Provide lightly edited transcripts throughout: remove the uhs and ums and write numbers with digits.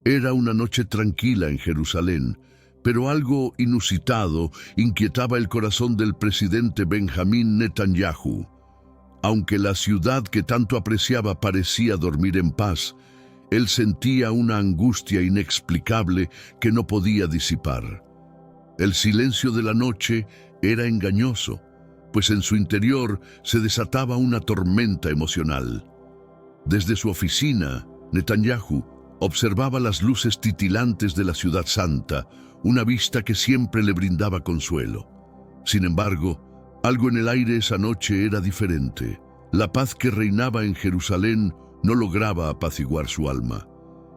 Era una noche tranquila en Jerusalén, pero algo inusitado inquietaba el corazón del presidente Benjamín Netanyahu. Aunque la ciudad que tanto apreciaba parecía dormir en paz, él sentía una angustia inexplicable que no podía disipar. El silencio de la noche era engañoso, pues en su interior se desataba una tormenta emocional. Desde su oficina, Netanyahu observaba las luces titilantes de la ciudad santa, una vista que siempre le brindaba consuelo. Sin embargo, algo en el aire esa noche era diferente. La paz que reinaba en Jerusalén no lograba apaciguar su alma.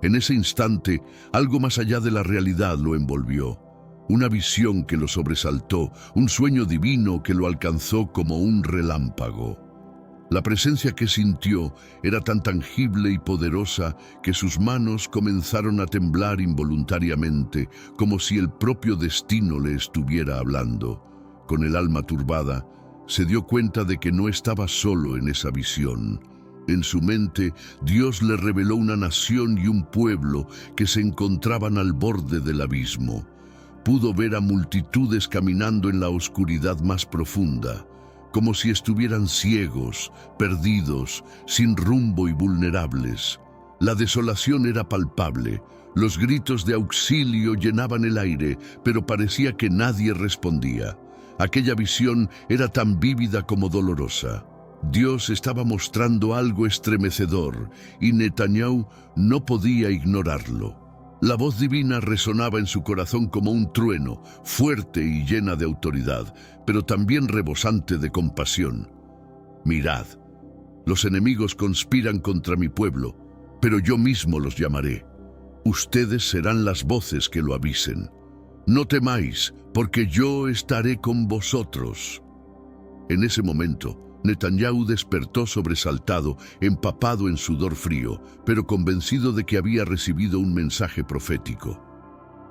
En ese instante, algo más allá de la realidad lo envolvió. Una visión que lo sobresaltó, un sueño divino que lo alcanzó como un relámpago. La presencia que sintió era tan tangible y poderosa que sus manos comenzaron a temblar involuntariamente, como si el propio destino le estuviera hablando. Con el alma turbada, se dio cuenta de que no estaba solo en esa visión. En su mente, Dios le reveló una nación y un pueblo que se encontraban al borde del abismo. Pudo ver a multitudes caminando en la oscuridad más profunda, como si estuvieran ciegos, perdidos, sin rumbo y vulnerables. La desolación era palpable. Los gritos de auxilio llenaban el aire, pero parecía que nadie respondía. Aquella visión era tan vívida como dolorosa. Dios estaba mostrando algo estremecedor, y Netanyahu no podía ignorarlo. La voz divina resonaba en su corazón como un trueno, fuerte y llena de autoridad, pero también rebosante de compasión. Mirad, los enemigos conspiran contra mi pueblo, pero yo mismo los llamaré. Ustedes serán las voces que lo avisen. No temáis, porque yo estaré con vosotros. En ese momento, Netanyahu despertó sobresaltado, empapado en sudor frío, pero convencido de que había recibido un mensaje profético.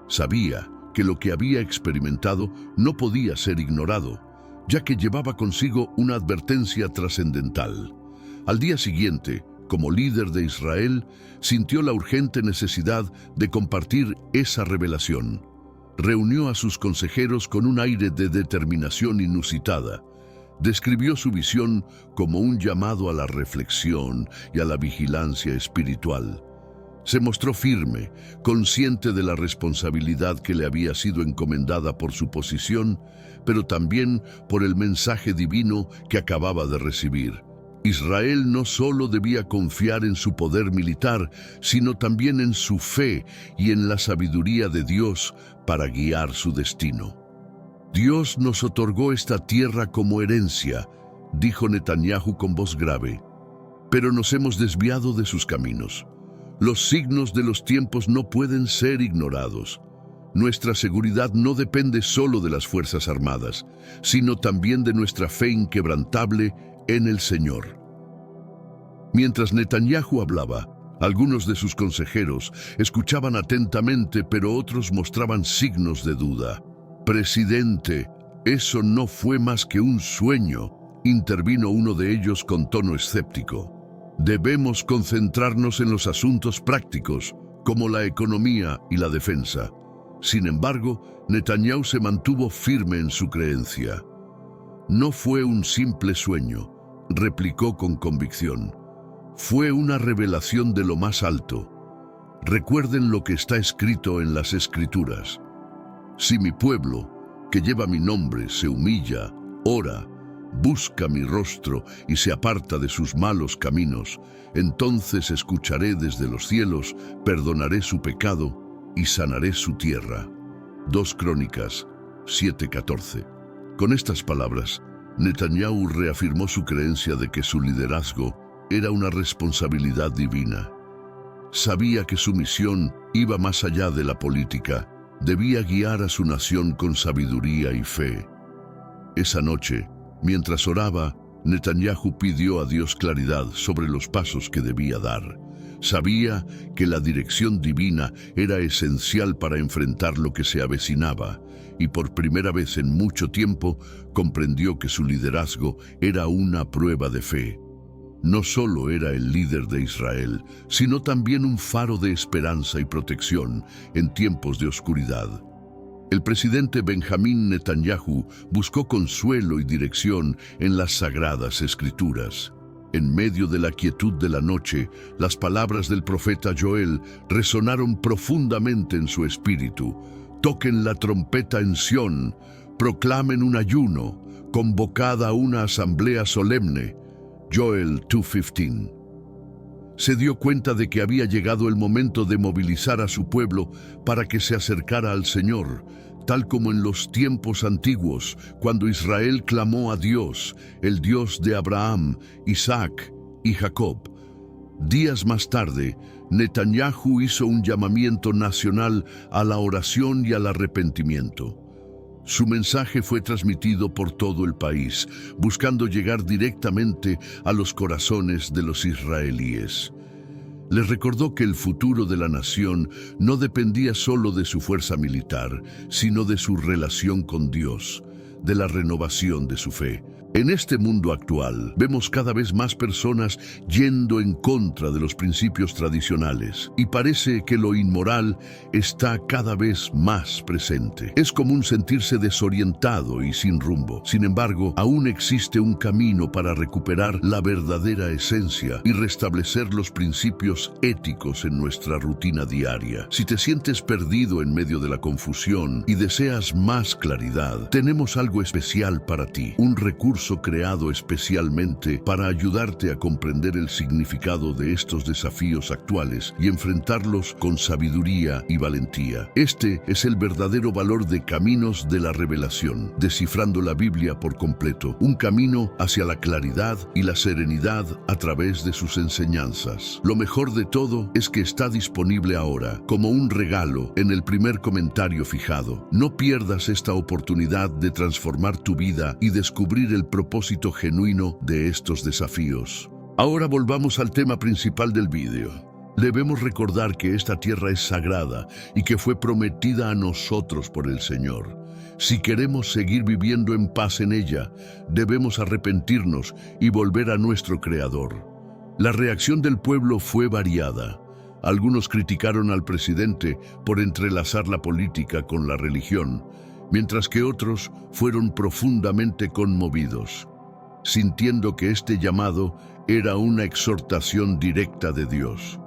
Sabía que lo que había experimentado no podía ser ignorado, ya que llevaba consigo una advertencia trascendental. Al día siguiente, como líder de Israel, sintió la urgente necesidad de compartir esa revelación. Reunió a sus consejeros con un aire de determinación inusitada. Describió su visión como un llamado a la reflexión y a la vigilancia espiritual. Se mostró firme, consciente de la responsabilidad que le había sido encomendada por su posición, pero también por el mensaje divino que acababa de recibir. Israel no solo debía confiar en su poder militar, sino también en su fe y en la sabiduría de Dios para guiar su destino. Dios nos otorgó esta tierra como herencia, dijo Netanyahu con voz grave, pero nos hemos desviado de sus caminos. Los signos de los tiempos no pueden ser ignorados. Nuestra seguridad no depende solo de las Fuerzas Armadas, sino también de nuestra fe inquebrantable en el Señor. Mientras Netanyahu hablaba, algunos de sus consejeros escuchaban atentamente, pero otros mostraban signos de duda. «Presidente, eso no fue más que un sueño», intervino uno de ellos con tono escéptico. «Debemos concentrarnos en los asuntos prácticos, como la economía y la defensa». Sin embargo, Netanyahu se mantuvo firme en su creencia. «No fue un simple sueño», replicó con convicción. «Fue una revelación de lo más alto. Recuerden lo que está escrito en las Escrituras. Si mi pueblo, que lleva mi nombre, se humilla, ora, busca mi rostro y se aparta de sus malos caminos, entonces escucharé desde los cielos, perdonaré su pecado y sanaré su tierra». 2 Crónicas 7:14. Con estas palabras, Netanyahu reafirmó su creencia de que su liderazgo era una responsabilidad divina. Sabía que su misión iba más allá de la política. Debía guiar a su nación con sabiduría y fe. Esa noche, mientras oraba, Netanyahu pidió a Dios claridad sobre los pasos que debía dar. Sabía que la dirección divina era esencial para enfrentar lo que se avecinaba, y por primera vez en mucho tiempo comprendió que su liderazgo era una prueba de fe. no solo era el líder de Israel, sino también un faro de esperanza y protección en tiempos de oscuridad. El presidente Benjamín Netanyahu buscó consuelo y dirección en las sagradas escrituras. En medio de la quietud de la noche, las palabras del profeta Joel resonaron profundamente en su espíritu. Toquen la trompeta en Sión, proclamen un ayuno, convocada a una asamblea solemne. Joel 2:15. Se dio cuenta de que había llegado el momento de movilizar a su pueblo para que se acercara al Señor, tal como en los tiempos antiguos, cuando Israel clamó a Dios, el Dios de Abraham, Isaac y Jacob. Días más tarde, Netanyahu hizo un llamamiento nacional a la oración y al arrepentimiento. Su mensaje fue transmitido por todo el país, buscando llegar directamente a los corazones de los israelíes. Les recordó que el futuro de la nación no dependía solo de su fuerza militar, sino de su relación con Dios, de la renovación de su fe. En este mundo actual, vemos cada vez más personas yendo en contra de los principios tradicionales y parece que lo inmoral está cada vez más presente. Es común sentirse desorientado y sin rumbo. Sin embargo, aún existe un camino para recuperar la verdadera esencia y restablecer los principios éticos en nuestra rutina diaria. Si te sientes perdido en medio de la confusión y deseas más claridad, tenemos algo especial para ti, un recurso creado especialmente para ayudarte a comprender el significado de estos desafíos actuales y enfrentarlos con sabiduría y valentía. Este es el verdadero valor de Caminos de la Revelación, descifrando la Biblia por completo, un camino hacia la claridad y la serenidad a través de sus enseñanzas. Lo mejor de todo es que está disponible ahora, como un regalo, en el primer comentario fijado. No pierdas esta oportunidad de transformar tu vida y descubrir el propósito genuino de estos desafíos. Ahora volvamos al tema principal del vídeo. Debemos recordar que esta tierra es sagrada y que fue prometida a nosotros por el Señor. Si queremos seguir viviendo en paz en ella, debemos arrepentirnos y volver a nuestro Creador. La reacción del pueblo fue variada. Algunos criticaron al presidente por entrelazar la política con la religión, mientras que otros fueron profundamente conmovidos, sintiendo que este llamado era una exhortación directa de Dios.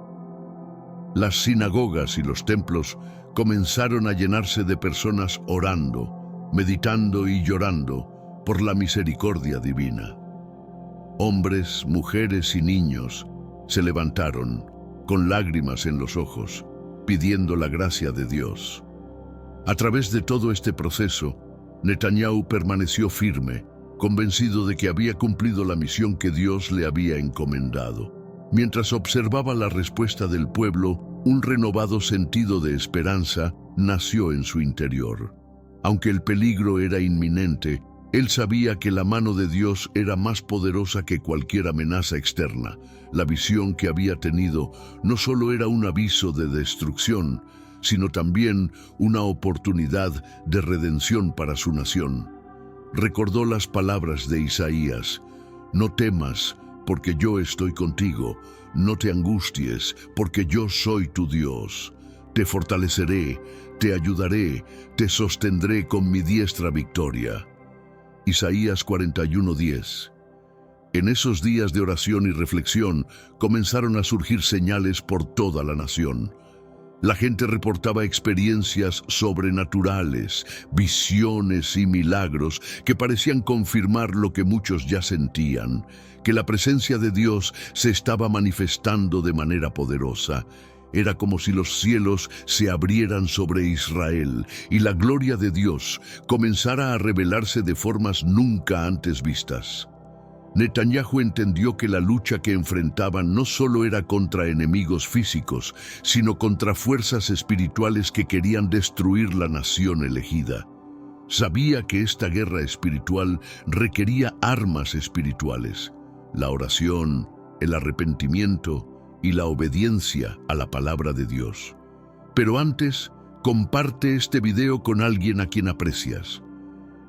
Las sinagogas y los templos comenzaron a llenarse de personas orando, meditando y llorando por la misericordia divina. Hombres, mujeres y niños se levantaron con lágrimas en los ojos, pidiendo la gracia de Dios. A través de todo este proceso, Netanyahu permaneció firme, convencido de que había cumplido la misión que Dios le había encomendado. Mientras observaba la respuesta del pueblo, un renovado sentido de esperanza nació en su interior. Aunque el peligro era inminente, él sabía que la mano de Dios era más poderosa que cualquier amenaza externa. La visión que había tenido no solo era un aviso de destrucción, sino también una oportunidad de redención para su nación. Recordó las palabras de Isaías: «No temas, porque yo estoy contigo. No te angusties, porque yo soy tu Dios. Te fortaleceré, te ayudaré, te sostendré con mi diestra victoria». Isaías 41:10. En esos días de oración y reflexión comenzaron a surgir señales por toda la nación. La gente reportaba experiencias sobrenaturales, visiones y milagros que parecían confirmar lo que muchos ya sentían, que la presencia de Dios se estaba manifestando de manera poderosa. Era como si los cielos se abrieran sobre Israel y la gloria de Dios comenzara a revelarse de formas nunca antes vistas. Netanyahu entendió que la lucha que enfrentaban no solo era contra enemigos físicos, sino contra fuerzas espirituales que querían destruir la nación elegida. Sabía que esta guerra espiritual requería armas espirituales: la oración, el arrepentimiento y la obediencia a la palabra de Dios. Pero antes, comparte este video con alguien a quien aprecias.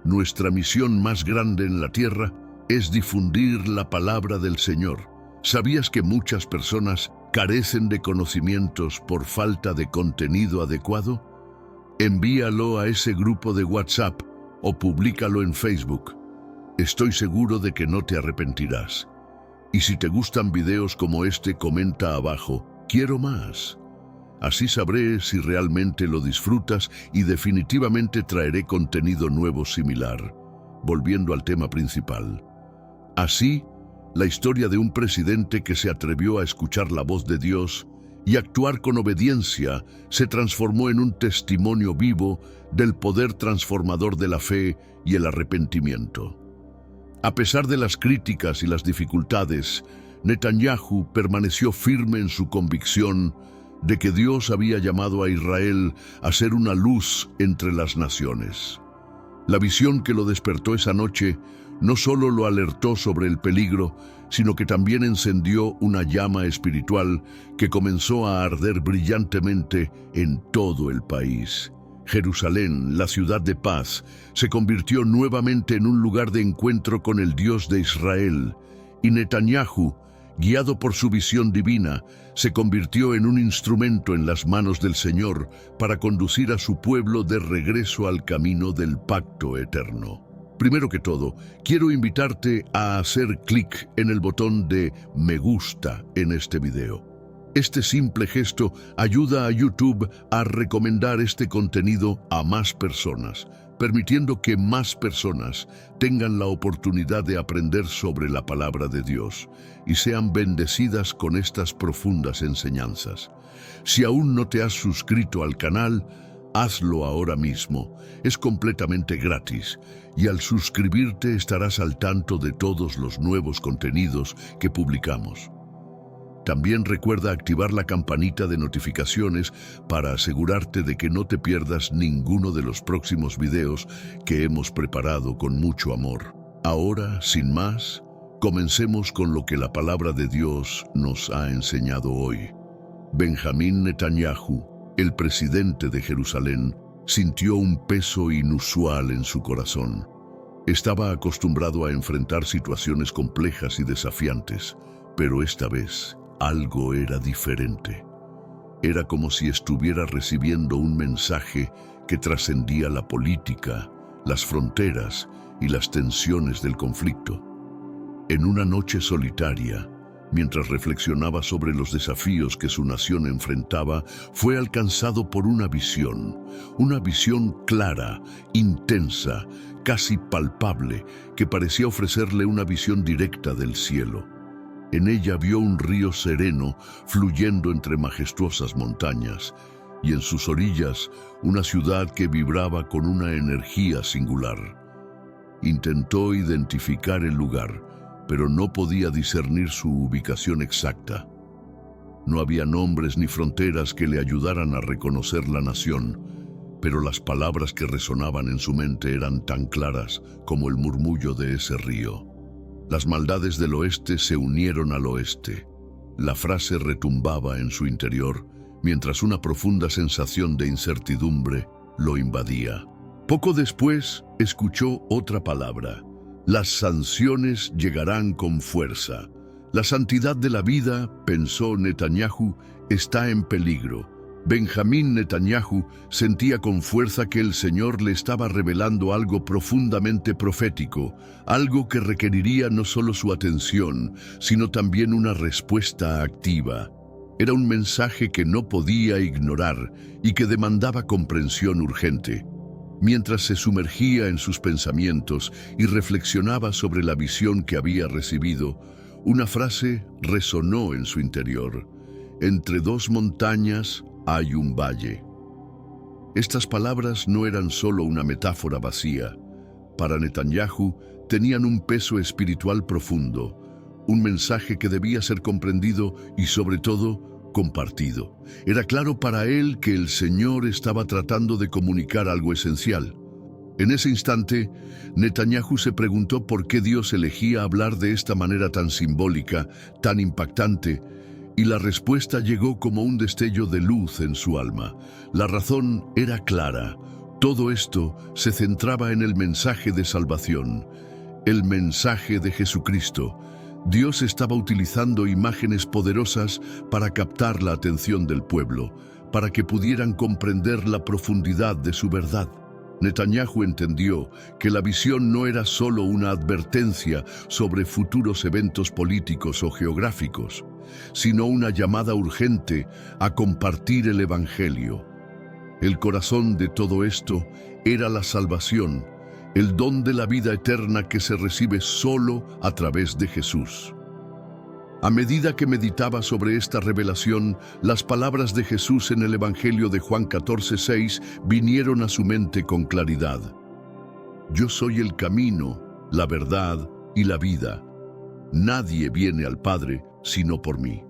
Nuestra misión más grande en la tierra es difundir la palabra del Señor. ¿Sabías que muchas personas carecen de conocimientos por falta de contenido adecuado? Envíalo a ese grupo de WhatsApp o públicalo en Facebook. Estoy seguro de que no te arrepentirás. Y si te gustan videos como este, comenta abajo, quiero más. Así sabré si realmente lo disfrutas y definitivamente traeré contenido nuevo similar. Volviendo al tema principal. Así, la historia de un presidente que se atrevió a escuchar la voz de Dios y actuar con obediencia se transformó en un testimonio vivo del poder transformador de la fe y el arrepentimiento. A pesar de las críticas y las dificultades, Netanyahu permaneció firme en su convicción de que Dios había llamado a Israel a ser una luz entre las naciones. La visión que lo despertó esa noche no solo lo alertó sobre el peligro, sino que también encendió una llama espiritual que comenzó a arder brillantemente en todo el país. Jerusalén, la ciudad de paz, se convirtió nuevamente en un lugar de encuentro con el Dios de Israel, y Netanyahu, guiado por su visión divina, se convirtió en un instrumento en las manos del Señor para conducir a su pueblo de regreso al camino del pacto eterno. Primero que todo, quiero invitarte a hacer clic en el botón de me gusta en este video. Este simple gesto ayuda a YouTube a recomendar este contenido a más personas, permitiendo que más personas tengan la oportunidad de aprender sobre la palabra de Dios y sean bendecidas con estas profundas enseñanzas. Si aún no te has suscrito al canal, hazlo ahora mismo. Es completamente gratis y al suscribirte estarás al tanto de todos los nuevos contenidos que publicamos. También recuerda activar la campanita de notificaciones para asegurarte de que no te pierdas ninguno de los próximos videos que hemos preparado con mucho amor. Ahora, sin más, comencemos con lo que la palabra de Dios nos ha enseñado hoy. Benjamín Netanyahu, el presidente de Jerusalén, sintió un peso inusual en su corazón. Estaba acostumbrado a enfrentar situaciones complejas y desafiantes, pero esta vez algo era diferente. Era como si estuviera recibiendo un mensaje que trascendía la política, las fronteras y las tensiones del conflicto. En una noche solitaria, mientras reflexionaba sobre los desafíos que su nación enfrentaba, fue alcanzado por una visión clara, intensa, casi palpable, que parecía ofrecerle una visión directa del cielo. En ella vio un río sereno fluyendo entre majestuosas montañas, y en sus orillas una ciudad que vibraba con una energía singular. Intentó identificar el lugar, pero no podía discernir su ubicación exacta. No había nombres ni fronteras que le ayudaran a reconocer la nación, pero las palabras que resonaban en su mente eran tan claras como el murmullo de ese río. Las maldades del oeste se unieron al oeste. La frase retumbaba en su interior, mientras una profunda sensación de incertidumbre lo invadía. Poco después, escuchó otra palabra. Las sanciones llegarán con fuerza. La santidad de la vida, pensó Netanyahu, está en peligro. Benjamín Netanyahu sentía con fuerza que el Señor le estaba revelando algo profundamente profético, algo que requeriría no solo su atención, sino también una respuesta activa. Era un mensaje que no podía ignorar y que demandaba comprensión urgente. Mientras se sumergía en sus pensamientos y reflexionaba sobre la visión que había recibido, una frase resonó en su interior. Entre dos montañas hay un valle. Estas palabras no eran solo una metáfora vacía. Para Netanyahu tenían un peso espiritual profundo, un mensaje que debía ser comprendido y sobre todo compartido. Era claro para él que el Señor estaba tratando de comunicar algo esencial. En ese instante, Netanyahu se preguntó por qué Dios elegía hablar de esta manera tan simbólica, tan impactante, y la respuesta llegó como un destello de luz en su alma. La razón era clara. Todo esto se centraba en el mensaje de salvación, el mensaje de Jesucristo, Dios estaba utilizando imágenes poderosas para captar la atención del pueblo, para que pudieran comprender la profundidad de su verdad. Netanyahu entendió que la visión no era solo una advertencia sobre futuros eventos políticos o geográficos, sino una llamada urgente a compartir el Evangelio. El corazón de todo esto era la salvación, el don de la vida eterna que se recibe solo a través de Jesús. A medida que meditaba sobre esta revelación, las palabras de Jesús en el Evangelio de Juan 14:6 vinieron a su mente con claridad. Yo soy el camino, la verdad y la vida. Nadie viene al Padre sino por mí.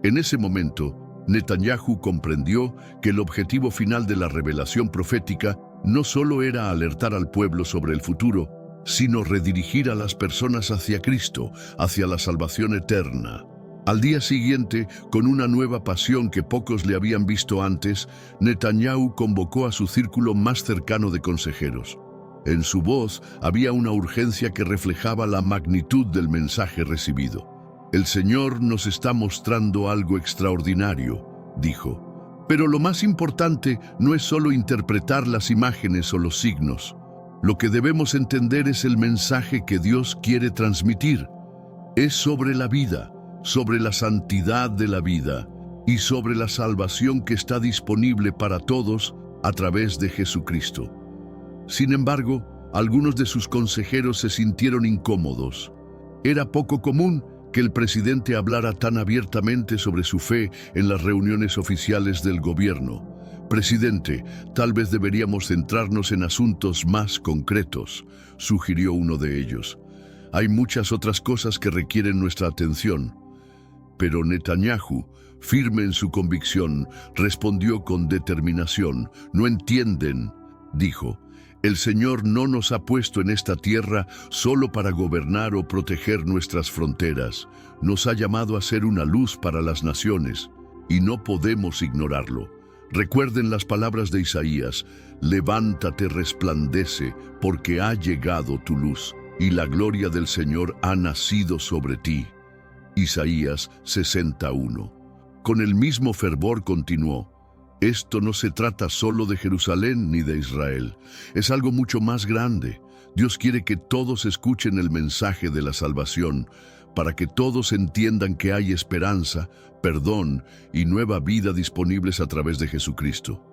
En ese momento, Netanyahu comprendió que el objetivo final de la revelación profética no solo era alertar al pueblo sobre el futuro, sino redirigir a las personas hacia Cristo, hacia la salvación eterna. Al día siguiente, con una nueva pasión que pocos le habían visto antes, Netanyahu convocó a su círculo más cercano de consejeros. En su voz había una urgencia que reflejaba la magnitud del mensaje recibido. El Señor nos está mostrando algo extraordinario, dijo. Pero lo más importante no es solo interpretar las imágenes o los signos. Lo que debemos entender es el mensaje que Dios quiere transmitir. Es sobre la vida, sobre la santidad de la vida y sobre la salvación que está disponible para todos a través de Jesucristo. Sin embargo, algunos de sus consejeros se sintieron incómodos. Era poco común que el presidente hablara tan abiertamente sobre su fe en las reuniones oficiales del gobierno. Presidente, tal vez deberíamos centrarnos en asuntos más concretos, sugirió uno de ellos. Hay muchas otras cosas que requieren nuestra atención. Pero Netanyahu, firme en su convicción, respondió con determinación. No entienden, dijo. El Señor no nos ha puesto en esta tierra solo para gobernar o proteger nuestras fronteras. Nos ha llamado a ser una luz para las naciones, y no podemos ignorarlo. Recuerden las palabras de Isaías: levántate, resplandece, porque ha llegado tu luz, y la gloria del Señor ha nacido sobre ti. Isaías 61. Con el mismo fervor continuó: esto no se trata solo de Jerusalén ni de Israel, es algo mucho más grande. Dios quiere que todos escuchen el mensaje de la salvación, para que todos entiendan que hay esperanza, perdón y nueva vida disponibles a través de Jesucristo.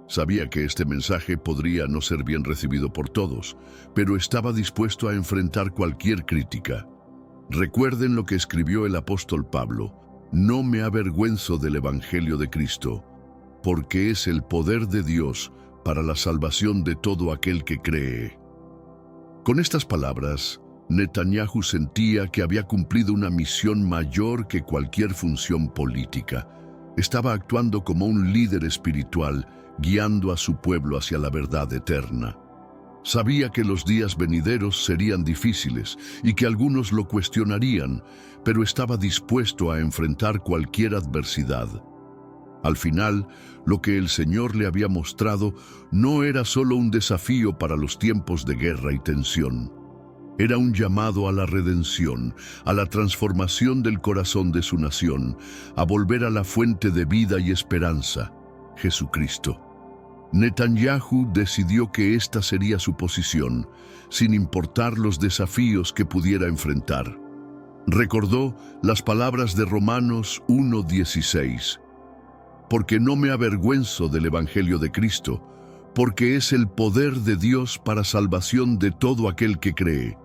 Sabía que este mensaje podría no ser bien recibido por todos, pero estaba dispuesto a enfrentar cualquier crítica. Recuerden lo que escribió el apóstol Pablo: no me avergüenzo del Evangelio de Cristo, porque es el poder de Dios para la salvación de todo aquel que cree. Con estas palabras, Netanyahu sentía que había cumplido una misión mayor que cualquier función política. Estaba actuando como un líder espiritual, guiando a su pueblo hacia la verdad eterna. Sabía que los días venideros serían difíciles y que algunos lo cuestionarían, pero estaba dispuesto a enfrentar cualquier adversidad. Al final, lo que el Señor le había mostrado no era solo un desafío para los tiempos de guerra y tensión. Era un llamado a la redención, a la transformación del corazón de su nación, a volver a la fuente de vida y esperanza, Jesucristo. Netanyahu decidió que esta sería su posición, sin importar los desafíos que pudiera enfrentar. Recordó las palabras de Romanos 1:16. Porque no me avergüenzo del Evangelio de Cristo, porque es el poder de Dios para salvación de todo aquel que cree.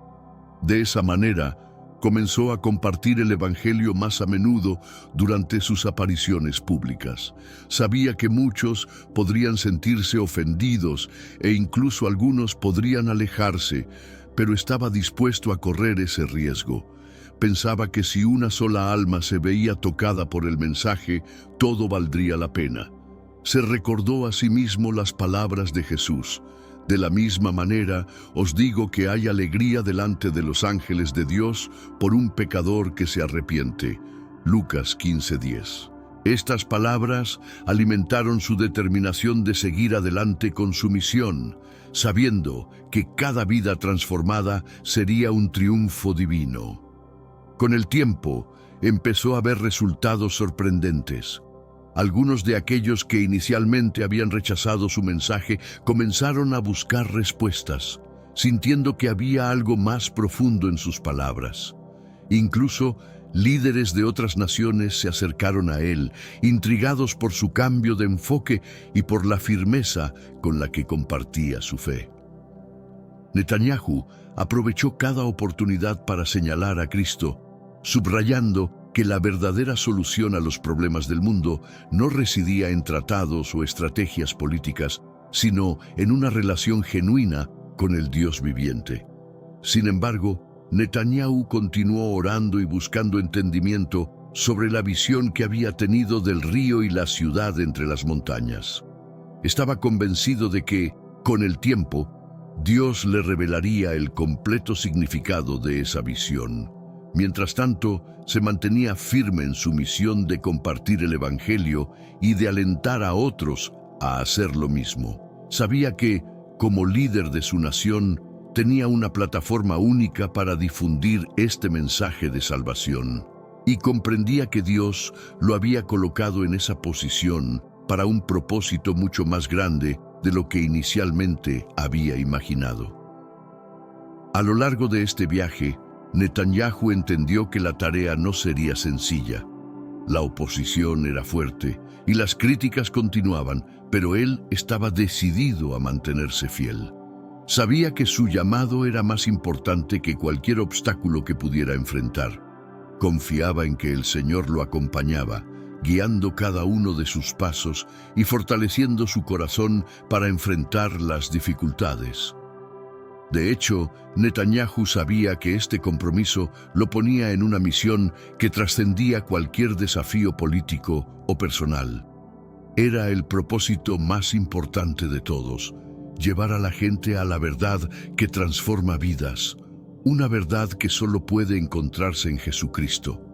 De esa manera, comenzó a compartir el Evangelio más a menudo durante sus apariciones públicas. Sabía que muchos podrían sentirse ofendidos e incluso algunos podrían alejarse, pero estaba dispuesto a correr ese riesgo. Pensaba que si una sola alma se veía tocada por el mensaje, todo valdría la pena. Se recordó a sí mismo las palabras de Jesús: de la misma manera, os digo que hay alegría delante de los ángeles de Dios por un pecador que se arrepiente. Lucas 15:10. Estas palabras alimentaron su determinación de seguir adelante con su misión, sabiendo que cada vida transformada sería un triunfo divino. Con el tiempo, empezó a ver resultados sorprendentes. Algunos de aquellos que inicialmente habían rechazado su mensaje comenzaron a buscar respuestas, sintiendo que había algo más profundo en sus palabras. Incluso líderes de otras naciones se acercaron a él, intrigados por su cambio de enfoque y por la firmeza con la que compartía su fe. Netanyahu aprovechó cada oportunidad para señalar a Cristo, subrayando que la verdadera solución a los problemas del mundo no residía en tratados o estrategias políticas, sino en una relación genuina con el Dios viviente. Sin embargo, Netanyahu continuó orando y buscando entendimiento sobre la visión que había tenido del río y la ciudad entre las montañas. Estaba convencido de que, con el tiempo, Dios le revelaría el completo significado de esa visión. Mientras tanto, se mantenía firme en su misión de compartir el Evangelio y de alentar a otros a hacer lo mismo. Sabía que, como líder de su nación, tenía una plataforma única para difundir este mensaje de salvación, y comprendía que Dios lo había colocado en esa posición para un propósito mucho más grande de lo que inicialmente había imaginado. A lo largo de este viaje, Netanyahu entendió que la tarea no sería sencilla. La oposición era fuerte y las críticas continuaban, pero él estaba decidido a mantenerse fiel. Sabía que su llamado era más importante que cualquier obstáculo que pudiera enfrentar. Confiaba en que el Señor lo acompañaba, guiando cada uno de sus pasos y fortaleciendo su corazón para enfrentar las dificultades. De hecho, Netanyahu sabía que este compromiso lo ponía en una misión que trascendía cualquier desafío político o personal. Era el propósito más importante de todos: llevar a la gente a la verdad que transforma vidas, una verdad que solo puede encontrarse en Jesucristo.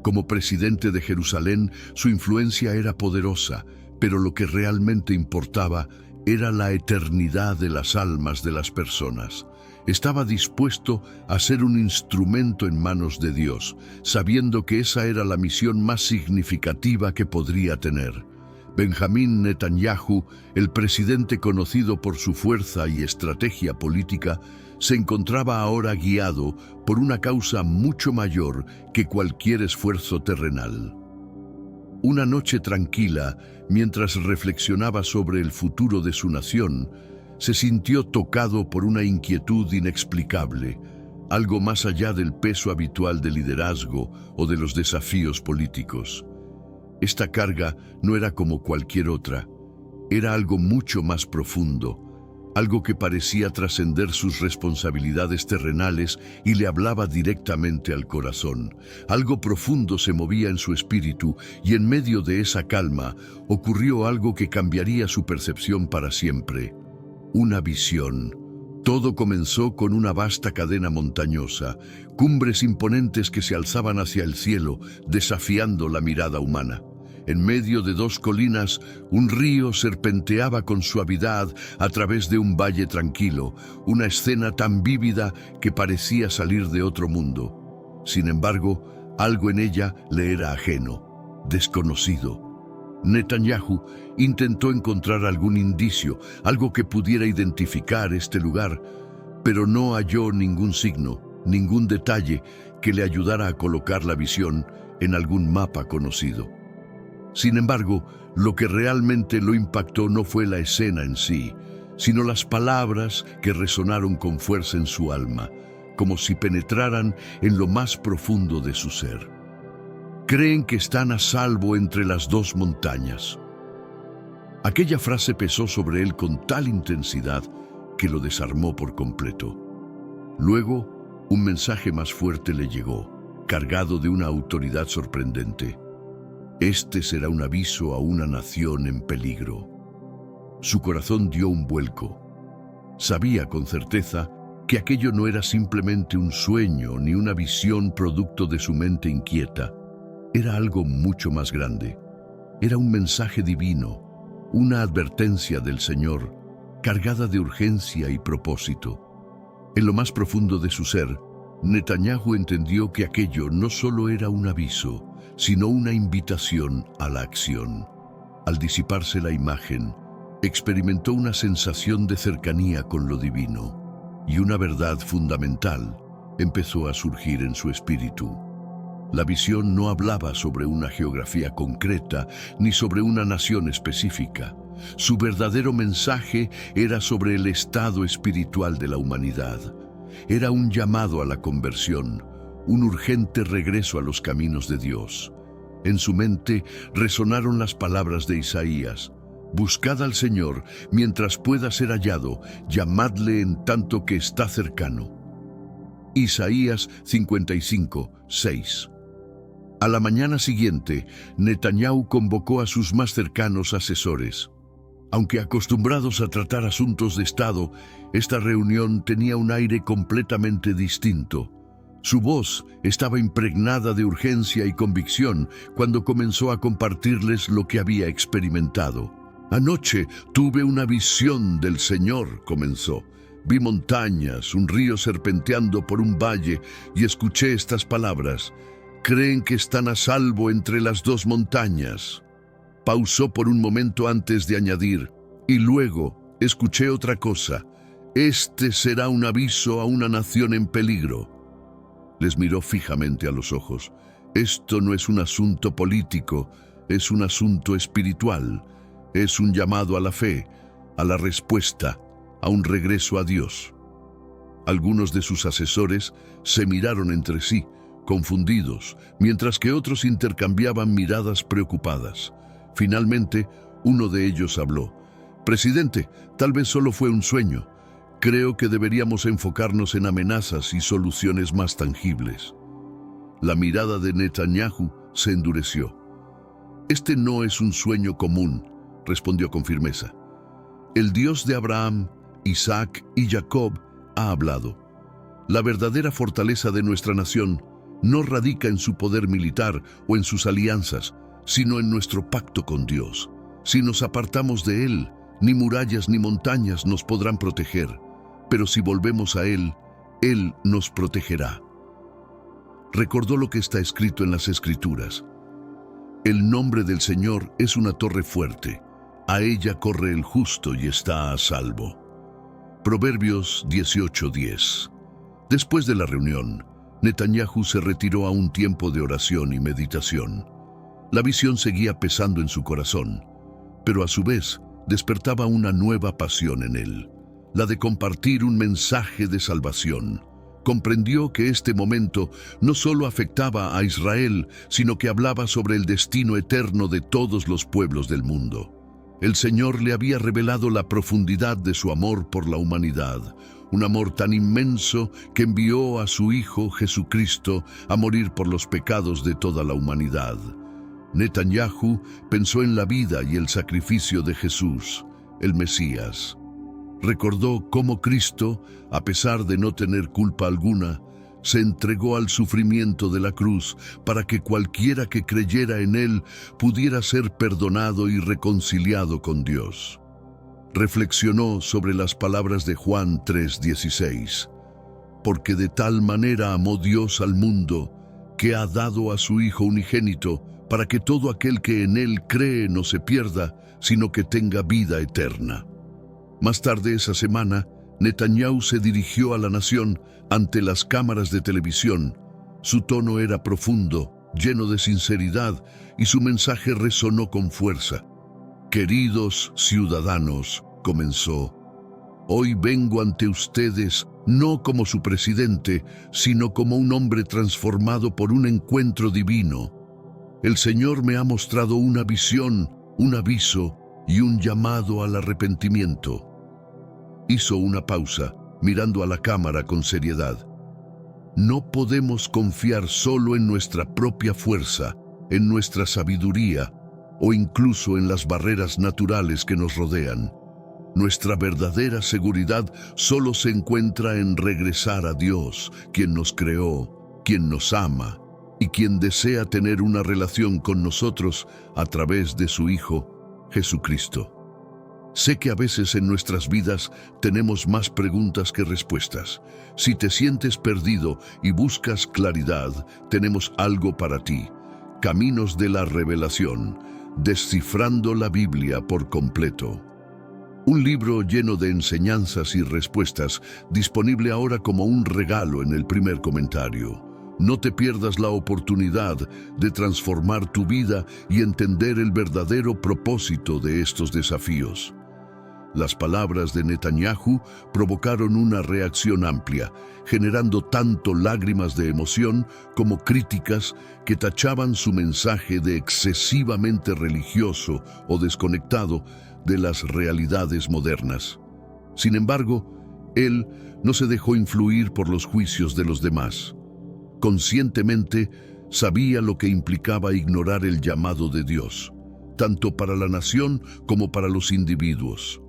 Como presidente de Jerusalén, su influencia era poderosa, pero lo que realmente importaba era la eternidad de las almas de las personas. Estaba dispuesto a ser un instrumento en manos de Dios, sabiendo que esa era la misión más significativa que podría tener. Benjamín Netanyahu, el presidente conocido por su fuerza y estrategia política, se encontraba ahora guiado por una causa mucho mayor que cualquier esfuerzo terrenal. Una noche tranquila, mientras reflexionaba sobre el futuro de su nación, se sintió tocado por una inquietud inexplicable, algo más allá del peso habitual del liderazgo o de los desafíos políticos. Esta carga no era como cualquier otra, era algo mucho más profundo, algo que parecía trascender sus responsabilidades terrenales y le hablaba directamente al corazón. Algo profundo se movía en su espíritu y en medio de esa calma ocurrió algo que cambiaría su percepción para siempre. Una visión. Todo comenzó con una vasta cadena montañosa, cumbres imponentes que se alzaban hacia el cielo, desafiando la mirada humana. En medio de dos colinas, un río serpenteaba con suavidad a través de un valle tranquilo, una escena tan vívida que parecía salir de otro mundo. Sin embargo, algo en ella le era ajeno, desconocido. Netanyahu intentó encontrar algún indicio, algo que pudiera identificar este lugar, pero no halló ningún signo, ningún detalle que le ayudara a colocar la visión en algún mapa conocido. Sin embargo, lo que realmente lo impactó no fue la escena en sí, sino las palabras que resonaron con fuerza en su alma, como si penetraran en lo más profundo de su ser. Creen que están a salvo entre las dos montañas. Aquella frase pesó sobre él con tal intensidad que lo desarmó por completo. Luego, un mensaje más fuerte le llegó, cargado de una autoridad sorprendente. Este será un aviso a una nación en peligro. Su corazón dio un vuelco. Sabía con certeza que aquello no era simplemente un sueño ni una visión producto de su mente inquieta. Era algo mucho más grande. Era un mensaje divino, una advertencia del Señor, cargada de urgencia y propósito. En lo más profundo de su ser, Netanyahu entendió que aquello no solo era un aviso, sino una invitación a la acción. Al disiparse la imagen, experimentó una sensación de cercanía con lo divino, y una verdad fundamental empezó a surgir en su espíritu. La visión no hablaba sobre una geografía concreta ni sobre una nación específica. Su verdadero mensaje era sobre el estado espiritual de la humanidad. Era un llamado a la conversión, un urgente regreso a los caminos de Dios. En su mente resonaron las palabras de Isaías: «Buscad al Señor mientras pueda ser hallado, llamadle en tanto que está cercano». Isaías 55:6. A la mañana siguiente, Netanyahu convocó a sus más cercanos asesores. Aunque acostumbrados a tratar asuntos de Estado, esta reunión tenía un aire completamente distinto. Su voz estaba impregnada de urgencia y convicción cuando comenzó a compartirles lo que había experimentado. «Anoche tuve una visión del Señor», comenzó. «Vi montañas, un río serpenteando por un valle y escuché estas palabras: «Creen que están a salvo entre las dos montañas». Pausó por un momento antes de añadir: «Y luego escuché otra cosa: este será un aviso a una nación en peligro». Les miró fijamente a los ojos. «Esto no es un asunto político, es un asunto espiritual. Es un llamado a la fe, a la respuesta, a un regreso a Dios». Algunos de sus asesores se miraron entre sí, confundidos, mientras que otros intercambiaban miradas preocupadas. Finalmente, uno de ellos habló: «Presidente, tal vez solo fue un sueño. Creo que deberíamos enfocarnos en amenazas y soluciones más tangibles». La mirada de Netanyahu se endureció. «Este no es un sueño común», respondió con firmeza. «El Dios de Abraham, Isaac y Jacob ha hablado. La verdadera fortaleza de nuestra nación no radica en su poder militar o en sus alianzas, sino en nuestro pacto con Dios. Si nos apartamos de Él, ni murallas ni montañas nos podrán proteger, pero si volvemos a Él, Él nos protegerá». Recordó lo que está escrito en las Escrituras: «El nombre del Señor es una torre fuerte, a ella corre el justo y está a salvo». Proverbios 18:10. Después de la reunión, Netanyahu se retiró a un tiempo de oración y meditación. La visión seguía pesando en su corazón, pero a su vez despertaba una nueva pasión en él, la de compartir un mensaje de salvación. Comprendió que este momento no solo afectaba a Israel, sino que hablaba sobre el destino eterno de todos los pueblos del mundo. El Señor le había revelado la profundidad de su amor por la humanidad, un amor tan inmenso que envió a su Hijo Jesucristo a morir por los pecados de toda la humanidad. Netanyahu pensó en la vida y el sacrificio de Jesús, el Mesías. Recordó cómo Cristo, a pesar de no tener culpa alguna, se entregó al sufrimiento de la cruz para que cualquiera que creyera en Él pudiera ser perdonado y reconciliado con Dios. Reflexionó sobre las palabras de Juan 3:16: «Porque de tal manera amó Dios al mundo, que ha dado a su Hijo unigénito, para que todo aquel que en Él cree no se pierda, sino que tenga vida eterna». Más tarde esa semana, Netanyahu se dirigió a la nación ante las cámaras de televisión. Su tono era profundo, lleno de sinceridad, y su mensaje resonó con fuerza. «Queridos ciudadanos», comenzó, «hoy vengo ante ustedes no como su presidente, sino como un hombre transformado por un encuentro divino. El Señor me ha mostrado una visión, un aviso y un llamado al arrepentimiento». Hizo una pausa, mirando a la cámara con seriedad. «No podemos confiar solo en nuestra propia fuerza, en nuestra sabiduría o incluso en las barreras naturales que nos rodean. Nuestra verdadera seguridad solo se encuentra en regresar a Dios, quien nos creó, quien nos ama y quien desea tener una relación con nosotros a través de su Hijo, Jesucristo». Sé que a veces en nuestras vidas tenemos más preguntas que respuestas. Si te sientes perdido y buscas claridad, tenemos algo para ti. Caminos de la Revelación, descifrando la Biblia por completo. Un libro lleno de enseñanzas y respuestas, disponible ahora como un regalo en el primer comentario. No te pierdas la oportunidad de transformar tu vida y entender el verdadero propósito de estos desafíos. Las palabras de Netanyahu provocaron una reacción amplia, generando tanto lágrimas de emoción como críticas que tachaban su mensaje de excesivamente religioso o desconectado de las realidades modernas. Sin embargo, él no se dejó influir por los juicios de los demás. Conscientemente sabía lo que implicaba ignorar el llamado de Dios, tanto para la nación como para los individuos.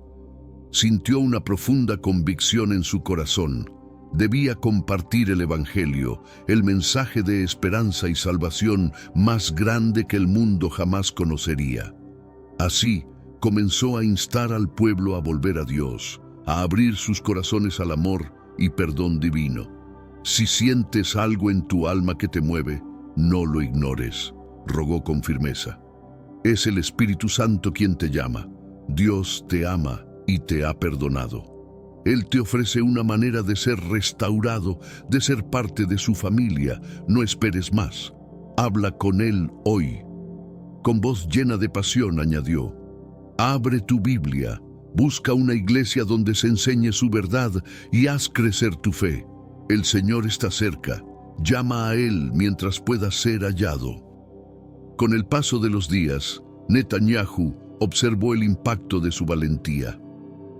Sintió una profunda convicción en su corazón. Debía compartir el Evangelio, el mensaje de esperanza y salvación más grande que el mundo jamás conocería. Así, comenzó a instar al pueblo a volver a Dios, a abrir sus corazones al amor y perdón divino. Si sientes algo en tu alma que te mueve, no lo ignores, rogó con firmeza. Es el Espíritu Santo quien te llama. Dios te ama y te ha perdonado. Él te ofrece una manera de ser restaurado, de ser parte de su familia. No esperes más. Habla con Él hoy. Con voz llena de pasión añadió: abre tu Biblia, busca una iglesia donde se enseñe su verdad y haz crecer tu fe. El Señor está cerca. Llama a Él mientras pueda ser hallado. Con el paso de los días, Netanyahu observó el impacto de su valentía.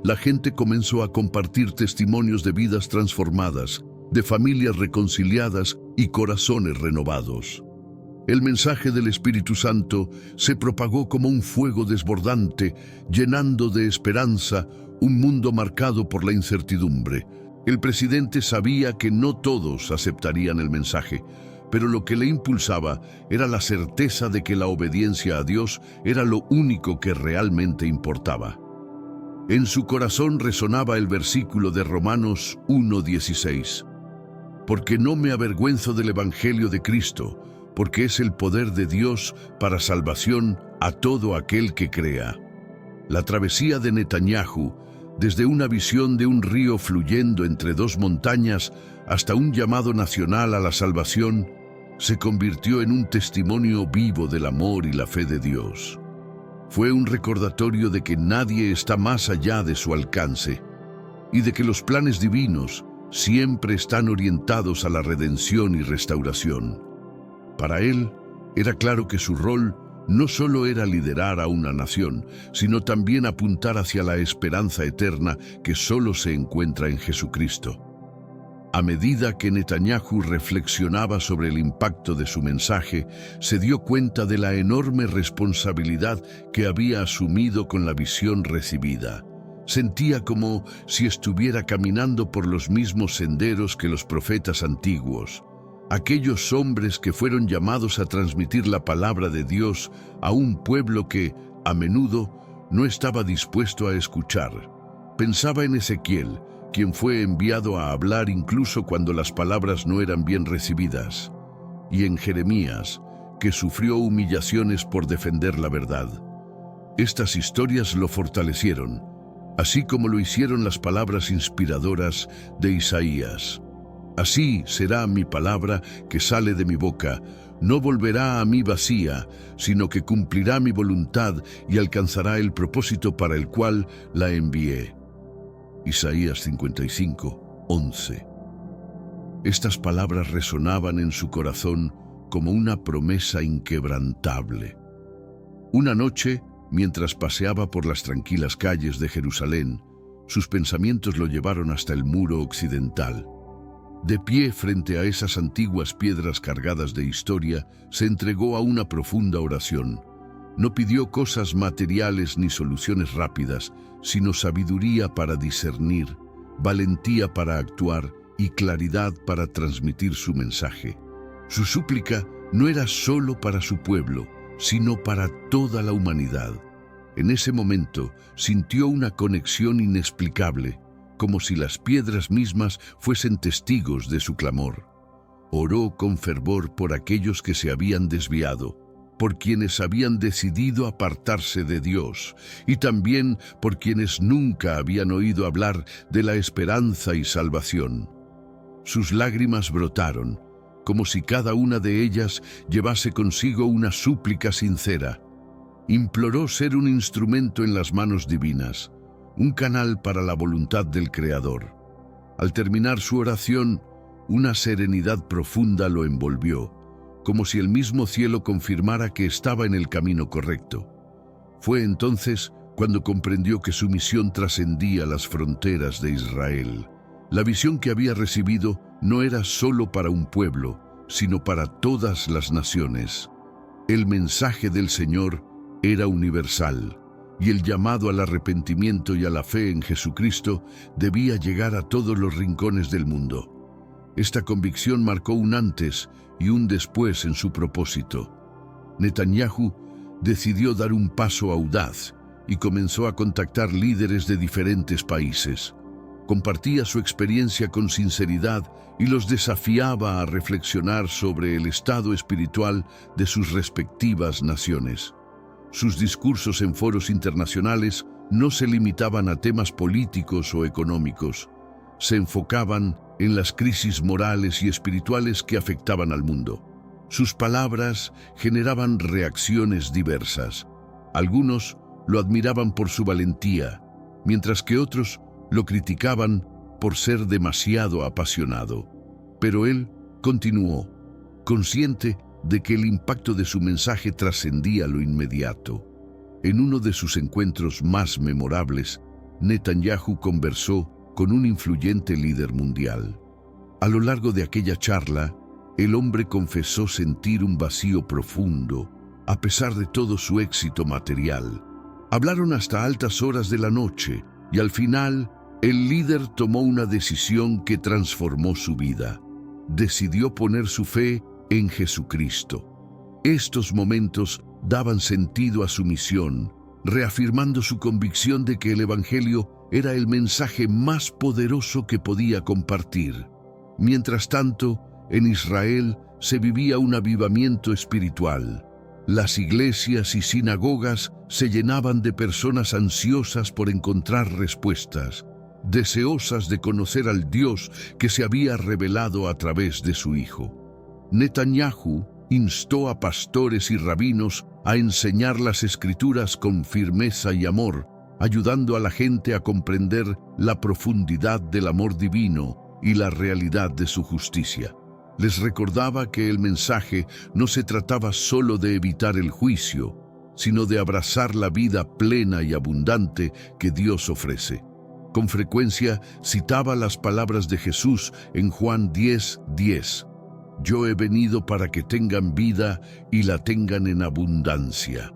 La gente comenzó a compartir testimonios de vidas transformadas, de familias reconciliadas y corazones renovados. El mensaje del Espíritu Santo se propagó como un fuego desbordante, llenando de esperanza un mundo marcado por la incertidumbre. El presidente sabía que no todos aceptarían el mensaje, pero lo que le impulsaba era la certeza de que la obediencia a Dios era lo único que realmente importaba. En su corazón resonaba el versículo de Romanos 1:16. Porque no me avergüenzo del Evangelio de Cristo, porque es el poder de Dios para salvación a todo aquel que crea. La travesía de Netanyahu, desde una visión de un río fluyendo entre dos montañas hasta un llamado nacional a la salvación, se convirtió en un testimonio vivo del amor y la fe de Dios. Fue un recordatorio de que nadie está más allá de su alcance y de que los planes divinos siempre están orientados a la redención y restauración. Para él, era claro que su rol no solo era liderar a una nación, sino también apuntar hacia la esperanza eterna que solo se encuentra en Jesucristo. A medida que Netanyahu reflexionaba sobre el impacto de su mensaje, se dio cuenta de la enorme responsabilidad que había asumido con la visión recibida. Sentía como si estuviera caminando por los mismos senderos que los profetas antiguos, aquellos hombres que fueron llamados a transmitir la palabra de Dios a un pueblo que, a menudo, no estaba dispuesto a escuchar. Pensaba en Ezequiel, quien fue enviado a hablar incluso cuando las palabras no eran bien recibidas, y en Jeremías, que sufrió humillaciones por defender la verdad. Estas historias lo fortalecieron, así como lo hicieron las palabras inspiradoras de Isaías. Así será mi palabra que sale de mi boca, no volverá a mí vacía, sino que cumplirá mi voluntad y alcanzará el propósito para el cual la envié. Isaías 55:11. Estas palabras resonaban en su corazón como una promesa inquebrantable. Una noche, mientras paseaba por las tranquilas calles de Jerusalén, sus pensamientos lo llevaron hasta el muro occidental. De pie frente a esas antiguas piedras cargadas de historia, se entregó a una profunda oración. No pidió cosas materiales ni soluciones rápidas, sino sabiduría para discernir, valentía para actuar y claridad para transmitir su mensaje. Su súplica no era solo para su pueblo, sino para toda la humanidad. En ese momento sintió una conexión inexplicable, como si las piedras mismas fuesen testigos de su clamor. Oró con fervor por aquellos que se habían desviado, por quienes habían decidido apartarse de Dios, y también por quienes nunca habían oído hablar de la esperanza y salvación. Sus lágrimas brotaron, como si cada una de ellas llevase consigo una súplica sincera. Imploró ser un instrumento en las manos divinas, un canal para la voluntad del Creador. Al terminar su oración, una serenidad profunda lo envolvió, como si el mismo cielo confirmara que estaba en el camino correcto. Fue entonces cuando comprendió que su misión trascendía las fronteras de Israel. La visión que había recibido no era solo para un pueblo, sino para todas las naciones. El mensaje del Señor era universal, y el llamado al arrepentimiento y a la fe en Jesucristo debía llegar a todos los rincones del mundo. Esta convicción marcó un antes y un después en su propósito. Netanyahu decidió dar un paso audaz y comenzó a contactar líderes de diferentes países. Compartía su experiencia con sinceridad y los desafiaba a reflexionar sobre el estado espiritual de sus respectivas naciones. Sus discursos en foros internacionales no se limitaban a temas políticos o económicos. Se enfocaban en las crisis morales y espirituales que afectaban al mundo. Sus palabras generaban reacciones diversas. Algunos lo admiraban por su valentía, mientras que otros lo criticaban por ser demasiado apasionado. Pero él continuó, consciente de que el impacto de su mensaje trascendía lo inmediato. En uno de sus encuentros más memorables, Netanyahu conversó con un influyente líder mundial. A lo largo de aquella charla, el hombre confesó sentir un vacío profundo, a pesar de todo su éxito material. Hablaron hasta altas horas de la noche, y al final, el líder tomó una decisión que transformó su vida. Decidió poner su fe en Jesucristo. Estos momentos daban sentido a su misión, reafirmando su convicción de que el Evangelio era el mensaje más poderoso que podía compartir. Mientras tanto, en Israel se vivía un avivamiento espiritual. Las iglesias y sinagogas se llenaban de personas ansiosas por encontrar respuestas, deseosas de conocer al Dios que se había revelado a través de su Hijo. Netanyahu instó a pastores y rabinos a enseñar las Escrituras con firmeza y amor, ayudando a la gente a comprender la profundidad del amor divino y la realidad de su justicia. Les recordaba que el mensaje no se trataba solo de evitar el juicio, sino de abrazar la vida plena y abundante que Dios ofrece. Con frecuencia citaba las palabras de Jesús en Juan 10:10. Yo he venido para que tengan vida y la tengan en abundancia.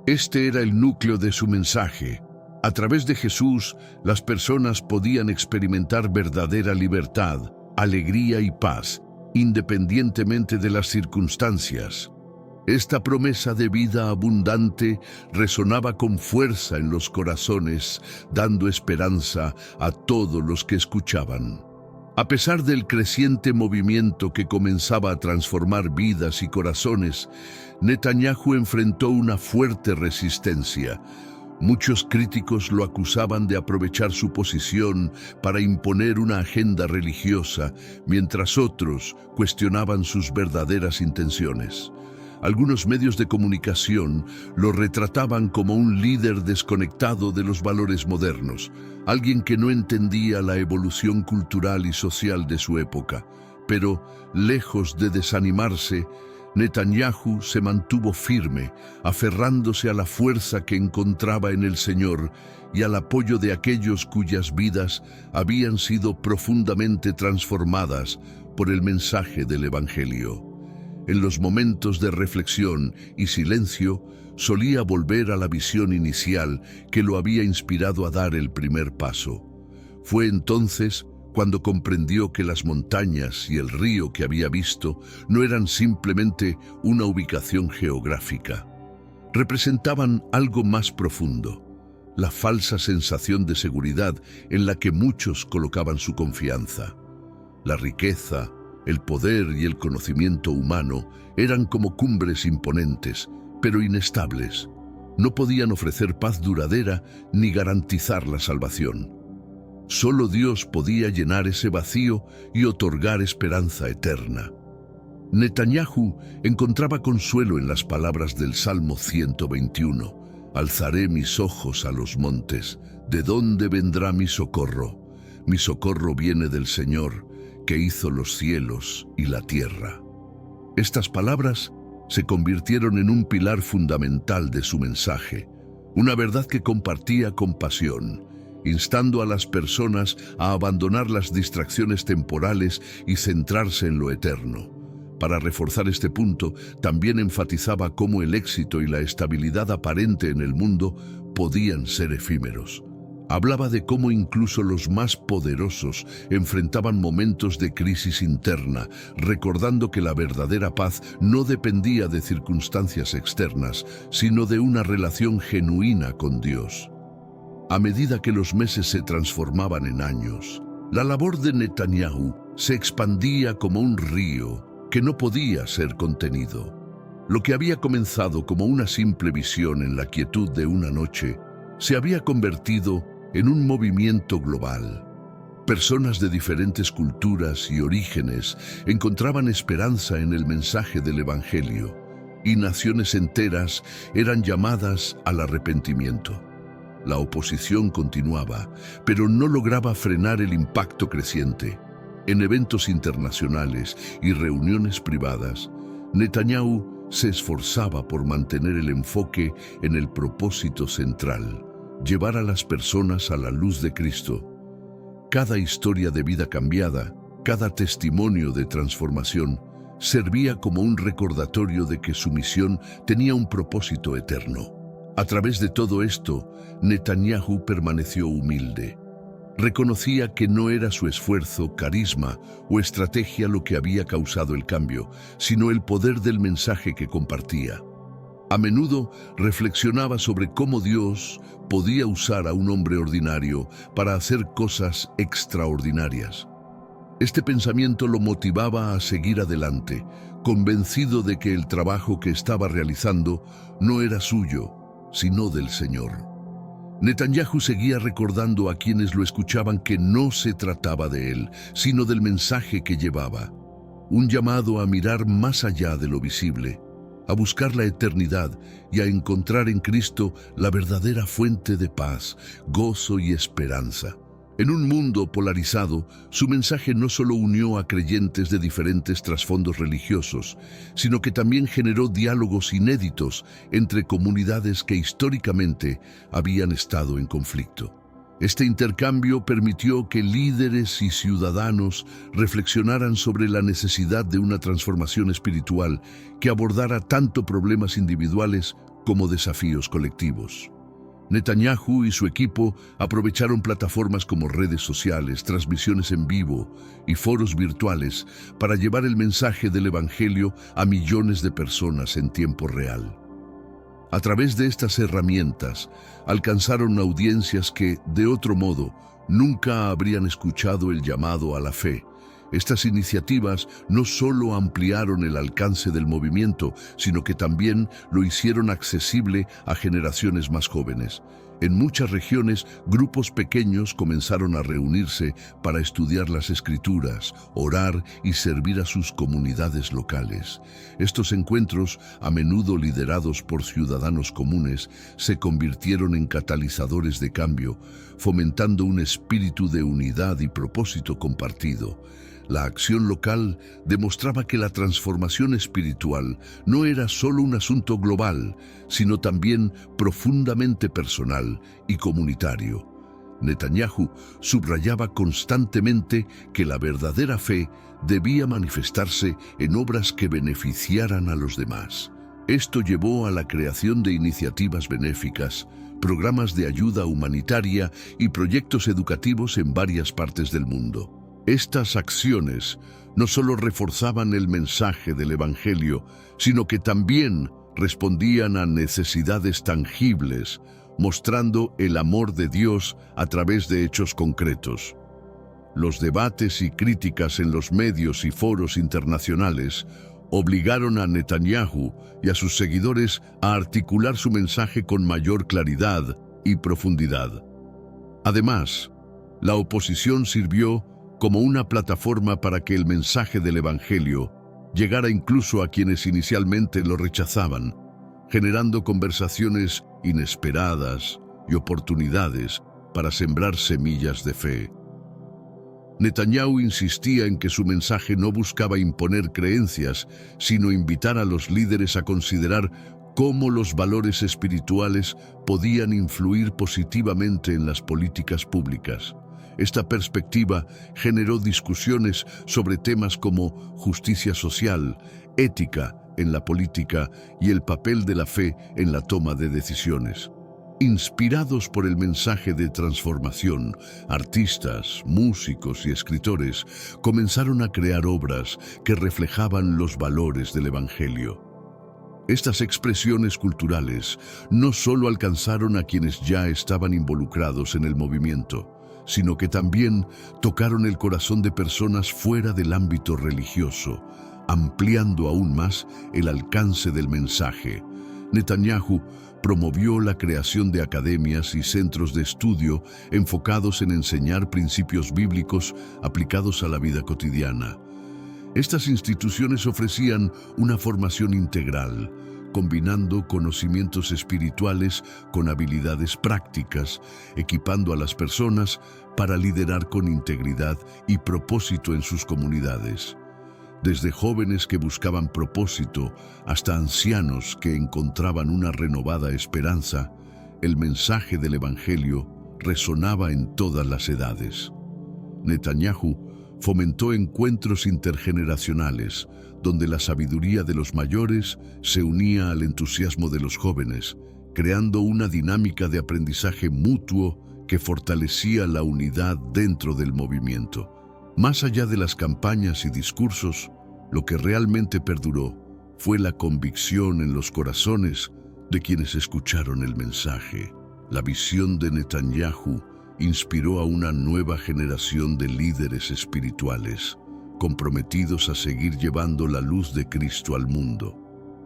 Este era el núcleo de su mensaje. A través de Jesús, las personas podían experimentar verdadera libertad, alegría y paz, independientemente de las circunstancias. Esta promesa de vida abundante resonaba con fuerza en los corazones, dando esperanza a todos los que escuchaban. A pesar del creciente movimiento que comenzaba a transformar vidas y corazones, Netanyahu enfrentó una fuerte resistencia. Muchos críticos lo acusaban de aprovechar su posición para imponer una agenda religiosa, mientras otros cuestionaban sus verdaderas intenciones. Algunos medios de comunicación lo retrataban como un líder desconectado de los valores modernos, alguien que no entendía la evolución cultural y social de su época. Pero, lejos de desanimarse, Netanyahu se mantuvo firme, aferrándose a la fuerza que encontraba en el Señor y al apoyo de aquellos cuyas vidas habían sido profundamente transformadas por el mensaje del Evangelio. En los momentos de reflexión y silencio, solía volver a la visión inicial que lo había inspirado a dar el primer paso. Fue entonces cuando comprendió que las montañas y el río que había visto no eran simplemente una ubicación geográfica. representaban algo más profundo: la falsa sensación de seguridad en la que muchos colocaban su confianza. La riqueza, el poder y el conocimiento humano eran como cumbres imponentes, pero inestables. No podían ofrecer paz duradera ni garantizar la salvación. Solo Dios podía llenar ese vacío y otorgar esperanza eterna. Netanyahu encontraba consuelo en las palabras del Salmo 121. Alzaré mis ojos a los montes. ¿De dónde vendrá mi socorro? Mi socorro viene del Señor, que hizo los cielos y la tierra. Estas palabras se convirtieron en un pilar fundamental de su mensaje, una verdad que compartía con pasión, instando a las personas a abandonar las distracciones temporales y centrarse en lo eterno. Para reforzar este punto, también enfatizaba cómo el éxito y la estabilidad aparente en el mundo podían ser efímeros. Hablaba de cómo incluso los más poderosos enfrentaban momentos de crisis interna, recordando que la verdadera paz no dependía de circunstancias externas, sino de una relación genuina con Dios. A medida que los meses se transformaban en años, la labor de Netanyahu se expandía como un río que no podía ser contenido. Lo que había comenzado como una simple visión en la quietud de una noche, se había convertido en un movimiento global. Personas de diferentes culturas y orígenes encontraban esperanza en el mensaje del Evangelio, y naciones enteras eran llamadas al arrepentimiento. La oposición continuaba, pero no lograba frenar el impacto creciente. En eventos internacionales y reuniones privadas, Netanyahu se esforzaba por mantener el enfoque en el propósito central: llevar a las personas a la luz de Cristo. Cada historia de vida cambiada, cada testimonio de transformación, servía como un recordatorio de que su misión tenía un propósito eterno. A través de todo esto, Netanyahu permaneció humilde. Reconocía que no era su esfuerzo, carisma o estrategia lo que había causado el cambio, sino el poder del mensaje que compartía. A menudo reflexionaba sobre cómo Dios podía usar a un hombre ordinario para hacer cosas extraordinarias. Este pensamiento lo motivaba a seguir adelante, convencido de que el trabajo que estaba realizando no era suyo, sino del Señor. Netanyahu seguía recordando a quienes lo escuchaban que no se trataba de él, sino del mensaje que llevaba. Un llamado a mirar más allá de lo visible, a buscar la eternidad y a encontrar en Cristo la verdadera fuente de paz, gozo y esperanza. En un mundo polarizado, su mensaje no solo unió a creyentes de diferentes trasfondos religiosos, sino que también generó diálogos inéditos entre comunidades que históricamente habían estado en conflicto. Este intercambio permitió que líderes y ciudadanos reflexionaran sobre la necesidad de una transformación espiritual que abordara tanto problemas individuales como desafíos colectivos. Netanyahu y su equipo aprovecharon plataformas como redes sociales, transmisiones en vivo y foros virtuales para llevar el mensaje del Evangelio a millones de personas en tiempo real. A través de estas herramientas, alcanzaron audiencias que, de otro modo, nunca habrían escuchado el llamado a la fe. Estas iniciativas no solo ampliaron el alcance del movimiento, sino que también lo hicieron accesible a generaciones más jóvenes. En muchas regiones, grupos pequeños comenzaron a reunirse para estudiar las Escrituras, orar y servir a sus comunidades locales. Estos encuentros, a menudo liderados por ciudadanos comunes, se convirtieron en catalizadores de cambio, fomentando un espíritu de unidad y propósito compartido. La acción local demostraba que la transformación espiritual no era solo un asunto global, sino también profundamente personal y comunitario. Netanyahu subrayaba constantemente que la verdadera fe debía manifestarse en obras que beneficiaran a los demás. Esto llevó a la creación de iniciativas benéficas, programas de ayuda humanitaria y proyectos educativos en varias partes del mundo. Estas acciones no solo reforzaban el mensaje del Evangelio, sino que también respondían a necesidades tangibles, mostrando el amor de Dios a través de hechos concretos. Los debates y críticas en los medios y foros internacionales obligaron a Netanyahu y a sus seguidores a articular su mensaje con mayor claridad y profundidad. Además, la oposición sirvió como una plataforma para que el mensaje del Evangelio llegara incluso a quienes inicialmente lo rechazaban, generando conversaciones inesperadas y oportunidades para sembrar semillas de fe. Netanyahu insistía en que su mensaje no buscaba imponer creencias, sino invitar a los líderes a considerar cómo los valores espirituales podían influir positivamente en las políticas públicas. Esta perspectiva generó discusiones sobre temas como justicia social, ética en la política y el papel de la fe en la toma de decisiones. Inspirados por el mensaje de transformación, artistas, músicos y escritores comenzaron a crear obras que reflejaban los valores del Evangelio. Estas expresiones culturales no solo alcanzaron a quienes ya estaban involucrados en el movimiento, sino que también tocaron el corazón de personas fuera del ámbito religioso, ampliando aún más el alcance del mensaje. Netanyahu promovió la creación de academias y centros de estudio enfocados en enseñar principios bíblicos aplicados a la vida cotidiana. Estas instituciones ofrecían una formación integral, combinando conocimientos espirituales con habilidades prácticas, equipando a las personas para liderar con integridad y propósito en sus comunidades. Desde jóvenes que buscaban propósito hasta ancianos que encontraban una renovada esperanza, el mensaje del Evangelio resonaba en todas las edades. Netanyahu fomentó encuentros intergeneracionales, donde la sabiduría de los mayores se unía al entusiasmo de los jóvenes, creando una dinámica de aprendizaje mutuo que fortalecía la unidad dentro del movimiento. Más allá de las campañas y discursos, lo que realmente perduró fue la convicción en los corazones de quienes escucharon el mensaje. La visión de Netanyahu inspiró a una nueva generación de líderes espirituales, comprometidos a seguir llevando la luz de Cristo al mundo.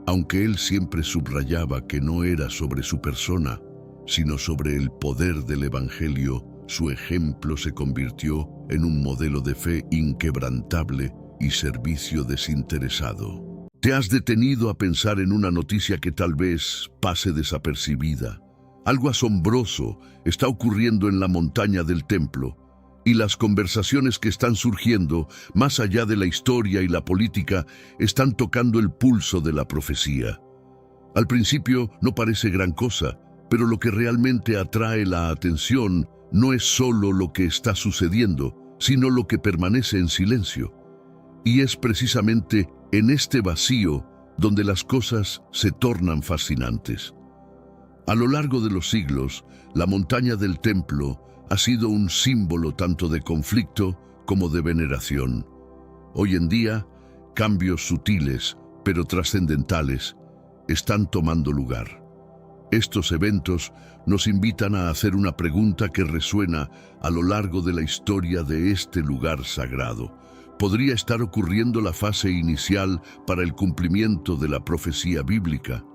Aunque él siempre subrayaba que no era sobre su persona, sino sobre el poder del Evangelio, su ejemplo se convirtió en un modelo de fe inquebrantable y servicio desinteresado. ¿Te has detenido a pensar en una noticia que tal vez pase desapercibida? Algo asombroso está ocurriendo en la montaña del templo, y las conversaciones que están surgiendo, más allá de la historia y la política, están tocando el pulso de la profecía. Al principio no parece gran cosa, pero lo que realmente atrae la atención no es solo lo que está sucediendo, sino lo que permanece en silencio. Y es precisamente en este vacío donde las cosas se tornan fascinantes. A lo largo de los siglos, la montaña del templo ha sido un símbolo tanto de conflicto como de veneración. Hoy en día, cambios sutiles, pero trascendentales, están tomando lugar. Estos eventos nos invitan a hacer una pregunta que resuena a lo largo de la historia de este lugar sagrado. ¿Podría estar ocurriendo la fase inicial para el cumplimiento de la profecía bíblica?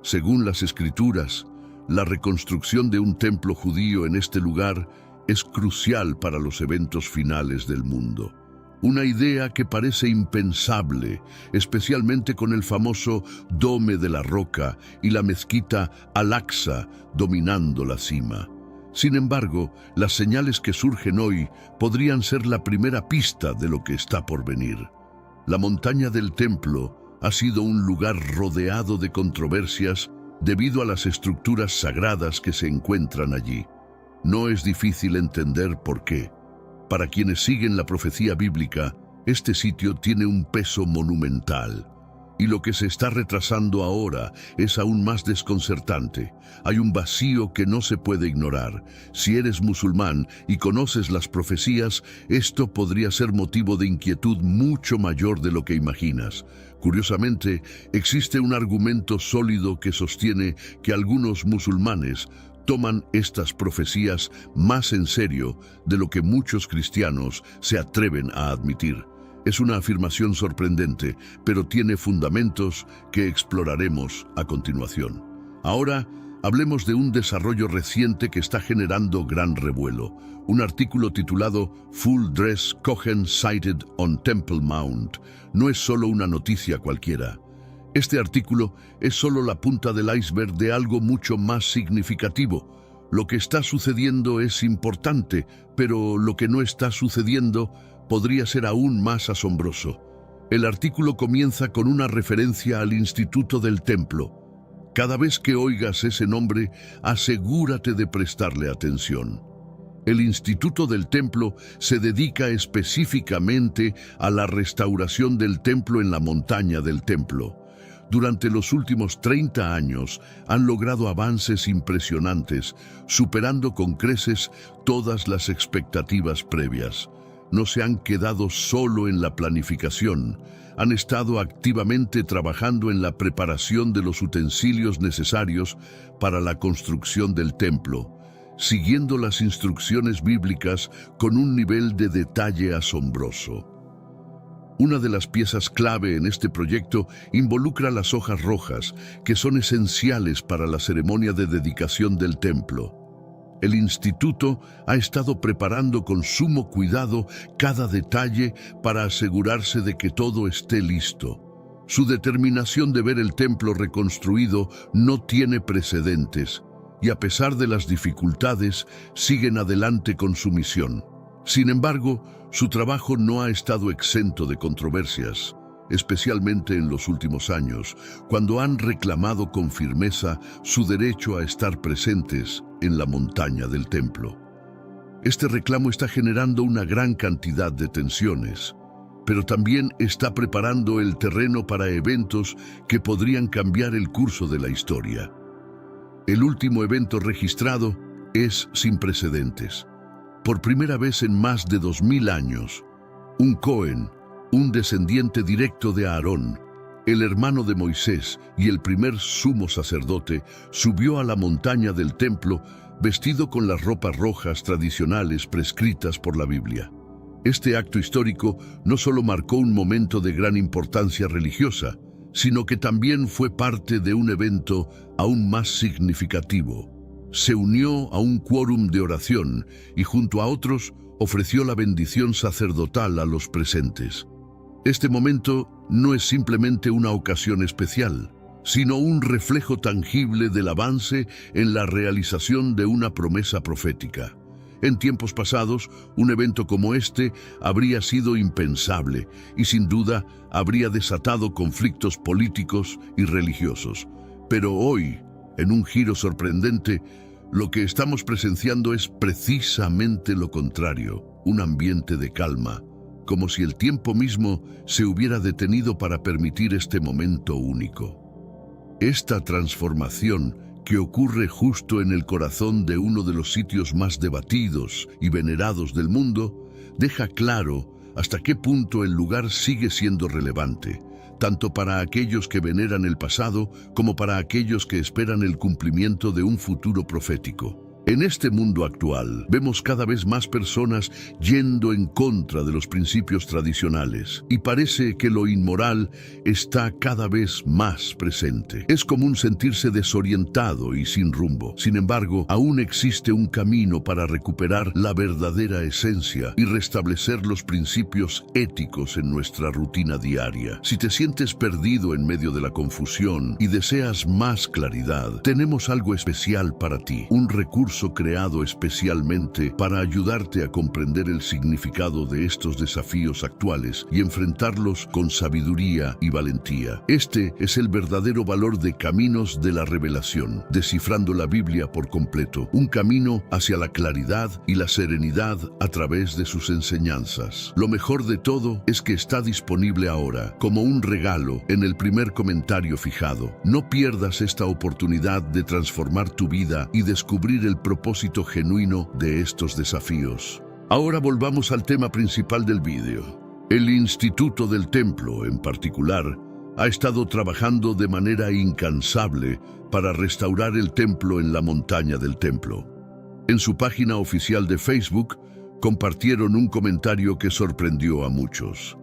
Según las Escrituras, la reconstrucción de un templo judío en este lugar es crucial para los eventos finales del mundo. Una idea que parece impensable, especialmente con el famoso Dome de la Roca y la mezquita Al-Aqsa dominando la cima. Sin embargo, las señales que surgen hoy podrían ser la primera pista de lo que está por venir. La montaña del templo ha sido un lugar rodeado de controversias debido a las estructuras sagradas que se encuentran allí. No es difícil entender por qué. Para quienes siguen la profecía bíblica, este sitio tiene un peso monumental. Y lo que se está retrasando ahora es aún más desconcertante. Hay un vacío que no se puede ignorar. Si eres musulmán y conoces las profecías, esto podría ser motivo de inquietud mucho mayor de lo que imaginas. Curiosamente, existe un argumento sólido que sostiene que algunos musulmanes toman estas profecías más en serio de lo que muchos cristianos se atreven a admitir. Es una afirmación sorprendente, pero tiene fundamentos que exploraremos a continuación. Ahora, hablemos de un desarrollo reciente que está generando gran revuelo. Un artículo titulado Full Dress Cohen Sighted on Temple Mount no es solo una noticia cualquiera. Este artículo es solo la punta del iceberg de algo mucho más significativo. Lo que está sucediendo es importante, pero lo que no está sucediendo podría ser aún más asombroso. El artículo comienza con una referencia al Instituto del Templo. Cada vez que oigas ese nombre, asegúrate de prestarle atención. El Instituto del Templo se dedica específicamente a la restauración del templo en la montaña del templo. Durante los últimos 30 años han logrado avances impresionantes, superando con creces todas las expectativas previas. No se han quedado solo en la planificación, han estado activamente trabajando en la preparación de los utensilios necesarios para la construcción del templo, siguiendo las instrucciones bíblicas con un nivel de detalle asombroso. Una de las piezas clave en este proyecto involucra las hojas rojas, que son esenciales para la ceremonia de dedicación del templo. El instituto ha estado preparando con sumo cuidado cada detalle para asegurarse de que todo esté listo. Su determinación de ver el templo reconstruido no tiene precedentes, y a pesar de las dificultades, siguen adelante con su misión. Sin embargo, su trabajo no ha estado exento de controversias, especialmente en los últimos años, cuando han reclamado con firmeza su derecho a estar presentes en la montaña del templo. Este reclamo está generando una gran cantidad de tensiones, pero también está preparando el terreno para eventos que podrían cambiar el curso de la historia. El último evento registrado es sin precedentes. Por primera vez en más de 2000 años, un Cohen, un descendiente directo de Aarón, el hermano de Moisés y el primer sumo sacerdote, subió a la montaña del templo vestido con las ropas rojas tradicionales prescritas por la Biblia. Este acto histórico no solo marcó un momento de gran importancia religiosa, sino que también fue parte de un evento aún más significativo. Se unió a un quórum de oración y junto a otros ofreció la bendición sacerdotal a los presentes. Este momento no es simplemente una ocasión especial, sino un reflejo tangible del avance en la realización de una promesa profética. En tiempos pasados, un evento como este habría sido impensable y sin duda habría desatado conflictos políticos y religiosos. Pero hoy, en un giro sorprendente, lo que estamos presenciando es precisamente lo contrario, un ambiente de calma, como si el tiempo mismo se hubiera detenido para permitir este momento único. Esta transformación, que ocurre justo en el corazón de uno de los sitios más debatidos y venerados del mundo, deja claro hasta qué punto el lugar sigue siendo relevante, tanto para aquellos que veneran el pasado como para aquellos que esperan el cumplimiento de un futuro profético. En este mundo actual, vemos cada vez más personas yendo en contra de los principios tradicionales y parece que lo inmoral está cada vez más presente. Es común sentirse desorientado y sin rumbo. Sin embargo, aún existe un camino para recuperar la verdadera esencia y restablecer los principios éticos en nuestra rutina diaria. Si te sientes perdido en medio de la confusión y deseas más claridad, tenemos algo especial para ti, un recurso curso creado especialmente para ayudarte a comprender el significado de estos desafíos actuales y enfrentarlos con sabiduría y valentía. Este es el verdadero valor de Caminos de la Revelación, descifrando la Biblia por completo, un camino hacia la claridad y la serenidad a través de sus enseñanzas. Lo mejor de todo es que está disponible ahora, como un regalo, en el primer comentario fijado. No pierdas esta oportunidad de transformar tu vida y descubrir el propósito genuino de estos desafíos. Ahora volvamos al tema principal del vídeo. El Instituto del Templo, en particular, ha estado trabajando de manera incansable para restaurar el templo en la montaña del templo. En su página oficial de Facebook, compartieron un comentario que sorprendió a muchos.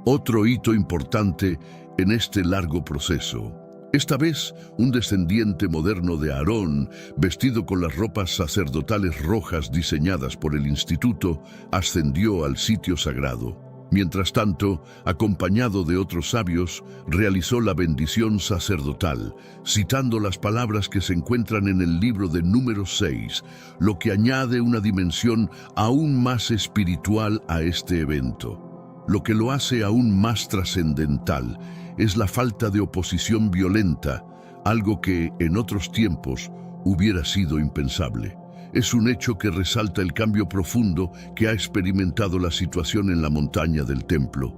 Otro hito importante en este largo proceso. Esta vez, un descendiente moderno de Aarón, vestido con las ropas sacerdotales rojas diseñadas por el instituto, ascendió al sitio sagrado. Mientras tanto, acompañado de otros sabios, realizó la bendición sacerdotal, citando las palabras que se encuentran en el libro de Números 6, lo que añade una dimensión aún más espiritual a este evento. Lo que lo hace aún más trascendental es la falta de oposición violenta, algo que, en otros tiempos, hubiera sido impensable. Es un hecho que resalta el cambio profundo que ha experimentado la situación en la montaña del templo.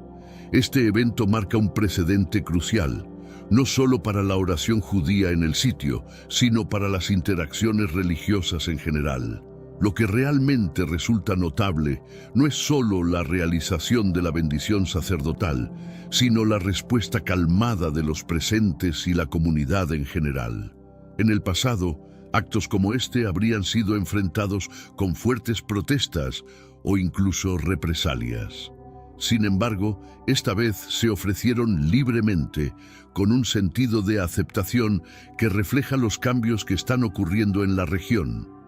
Este evento marca un precedente crucial, no solo para la oración judía en el sitio, sino para las interacciones religiosas en general. Lo que realmente resulta notable no es solo la realización de la bendición sacerdotal, sino la respuesta calmada de los presentes y la comunidad en general. En el pasado, actos como este habrían sido enfrentados con fuertes protestas o incluso represalias. Sin embargo, esta vez se ofrecieron libremente, con un sentido de aceptación que refleja los cambios que están ocurriendo en la región.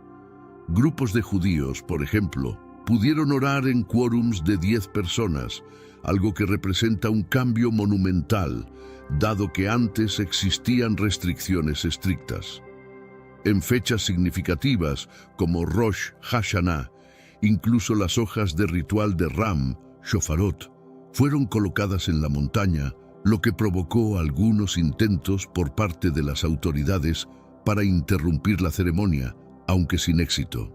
Grupos de judíos, por ejemplo, pudieron orar en quórums de 10 personas, algo que representa un cambio monumental, dado que antes existían restricciones estrictas. En fechas significativas, como Rosh Hashanah, incluso las hojas de ritual de Ram, Shofarot, fueron colocadas en la montaña, lo que provocó algunos intentos por parte de las autoridades para interrumpir la ceremonia, aunque sin éxito.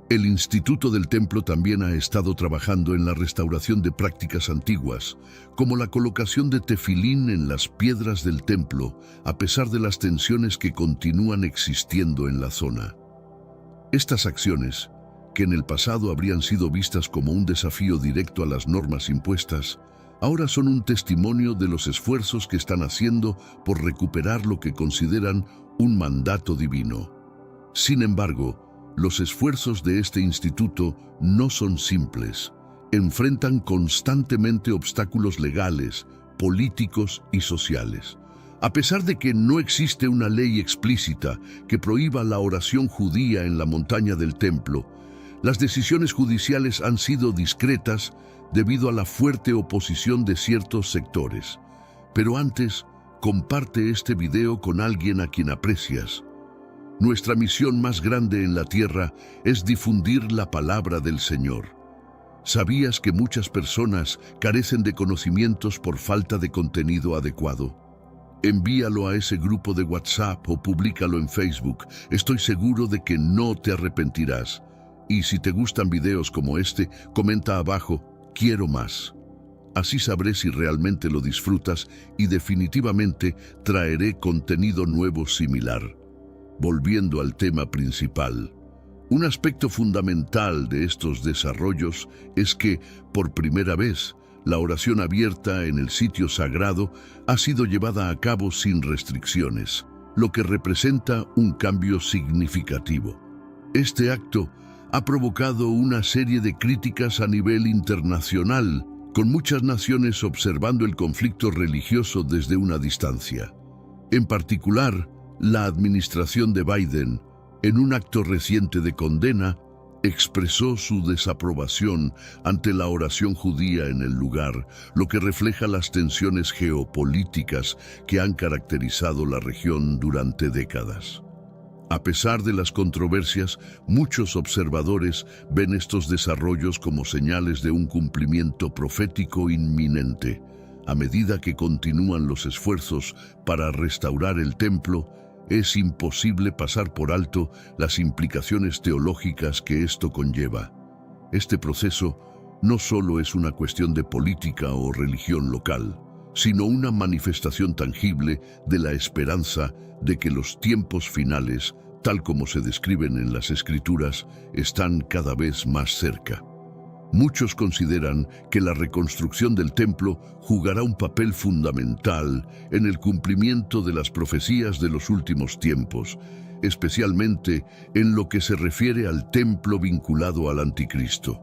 El Instituto del Templo también ha estado trabajando en la restauración de prácticas antiguas, como la colocación de tefilín en las piedras del templo, a pesar de las tensiones que continúan existiendo en la zona. Estas acciones, que en el pasado habrían sido vistas como un desafío directo a las normas impuestas, ahora son un testimonio de los esfuerzos que están haciendo por recuperar lo que consideran un mandato divino. Sin embargo, los esfuerzos de este instituto no son simples. Enfrentan constantemente obstáculos legales, políticos y sociales. A pesar de que no existe una ley explícita que prohíba la oración judía en la montaña del templo, las decisiones judiciales han sido discretas debido a la fuerte oposición de ciertos sectores. Pero antes, comparte este video con alguien a quien aprecias. Nuestra misión más grande en la tierra es difundir la palabra del Señor. ¿Sabías que muchas personas carecen de conocimientos por falta de contenido adecuado? Envíalo a ese grupo de WhatsApp o públicalo en Facebook. Estoy seguro de que no te arrepentirás. Y si te gustan videos como este, comenta abajo, quiero más. Así sabré si realmente lo disfrutas y definitivamente traeré contenido nuevo similar. Volviendo al tema principal, un aspecto fundamental de estos desarrollos es que, por primera vez, la oración abierta en el sitio sagrado ha sido llevada a cabo sin restricciones, lo que representa un cambio significativo. Este acto ha provocado una serie de críticas a nivel internacional, con muchas naciones observando el conflicto religioso desde una distancia. En particular, la administración de Biden, en un acto reciente de condena, expresó su desaprobación ante la oración judía en el lugar, lo que refleja las tensiones geopolíticas que han caracterizado la región durante décadas. A pesar de las controversias, muchos observadores ven estos desarrollos como señales de un cumplimiento profético inminente. A medida que continúan los esfuerzos para restaurar el templo, es imposible pasar por alto las implicaciones teológicas que esto conlleva. Este proceso no solo es una cuestión de política o religión local, sino una manifestación tangible de la esperanza de que los tiempos finales, tal como se describen en las Escrituras, están cada vez más cerca. Muchos consideran que la reconstrucción del templo jugará un papel fundamental en el cumplimiento de las profecías de los últimos tiempos, especialmente en lo que se refiere al templo vinculado al Anticristo.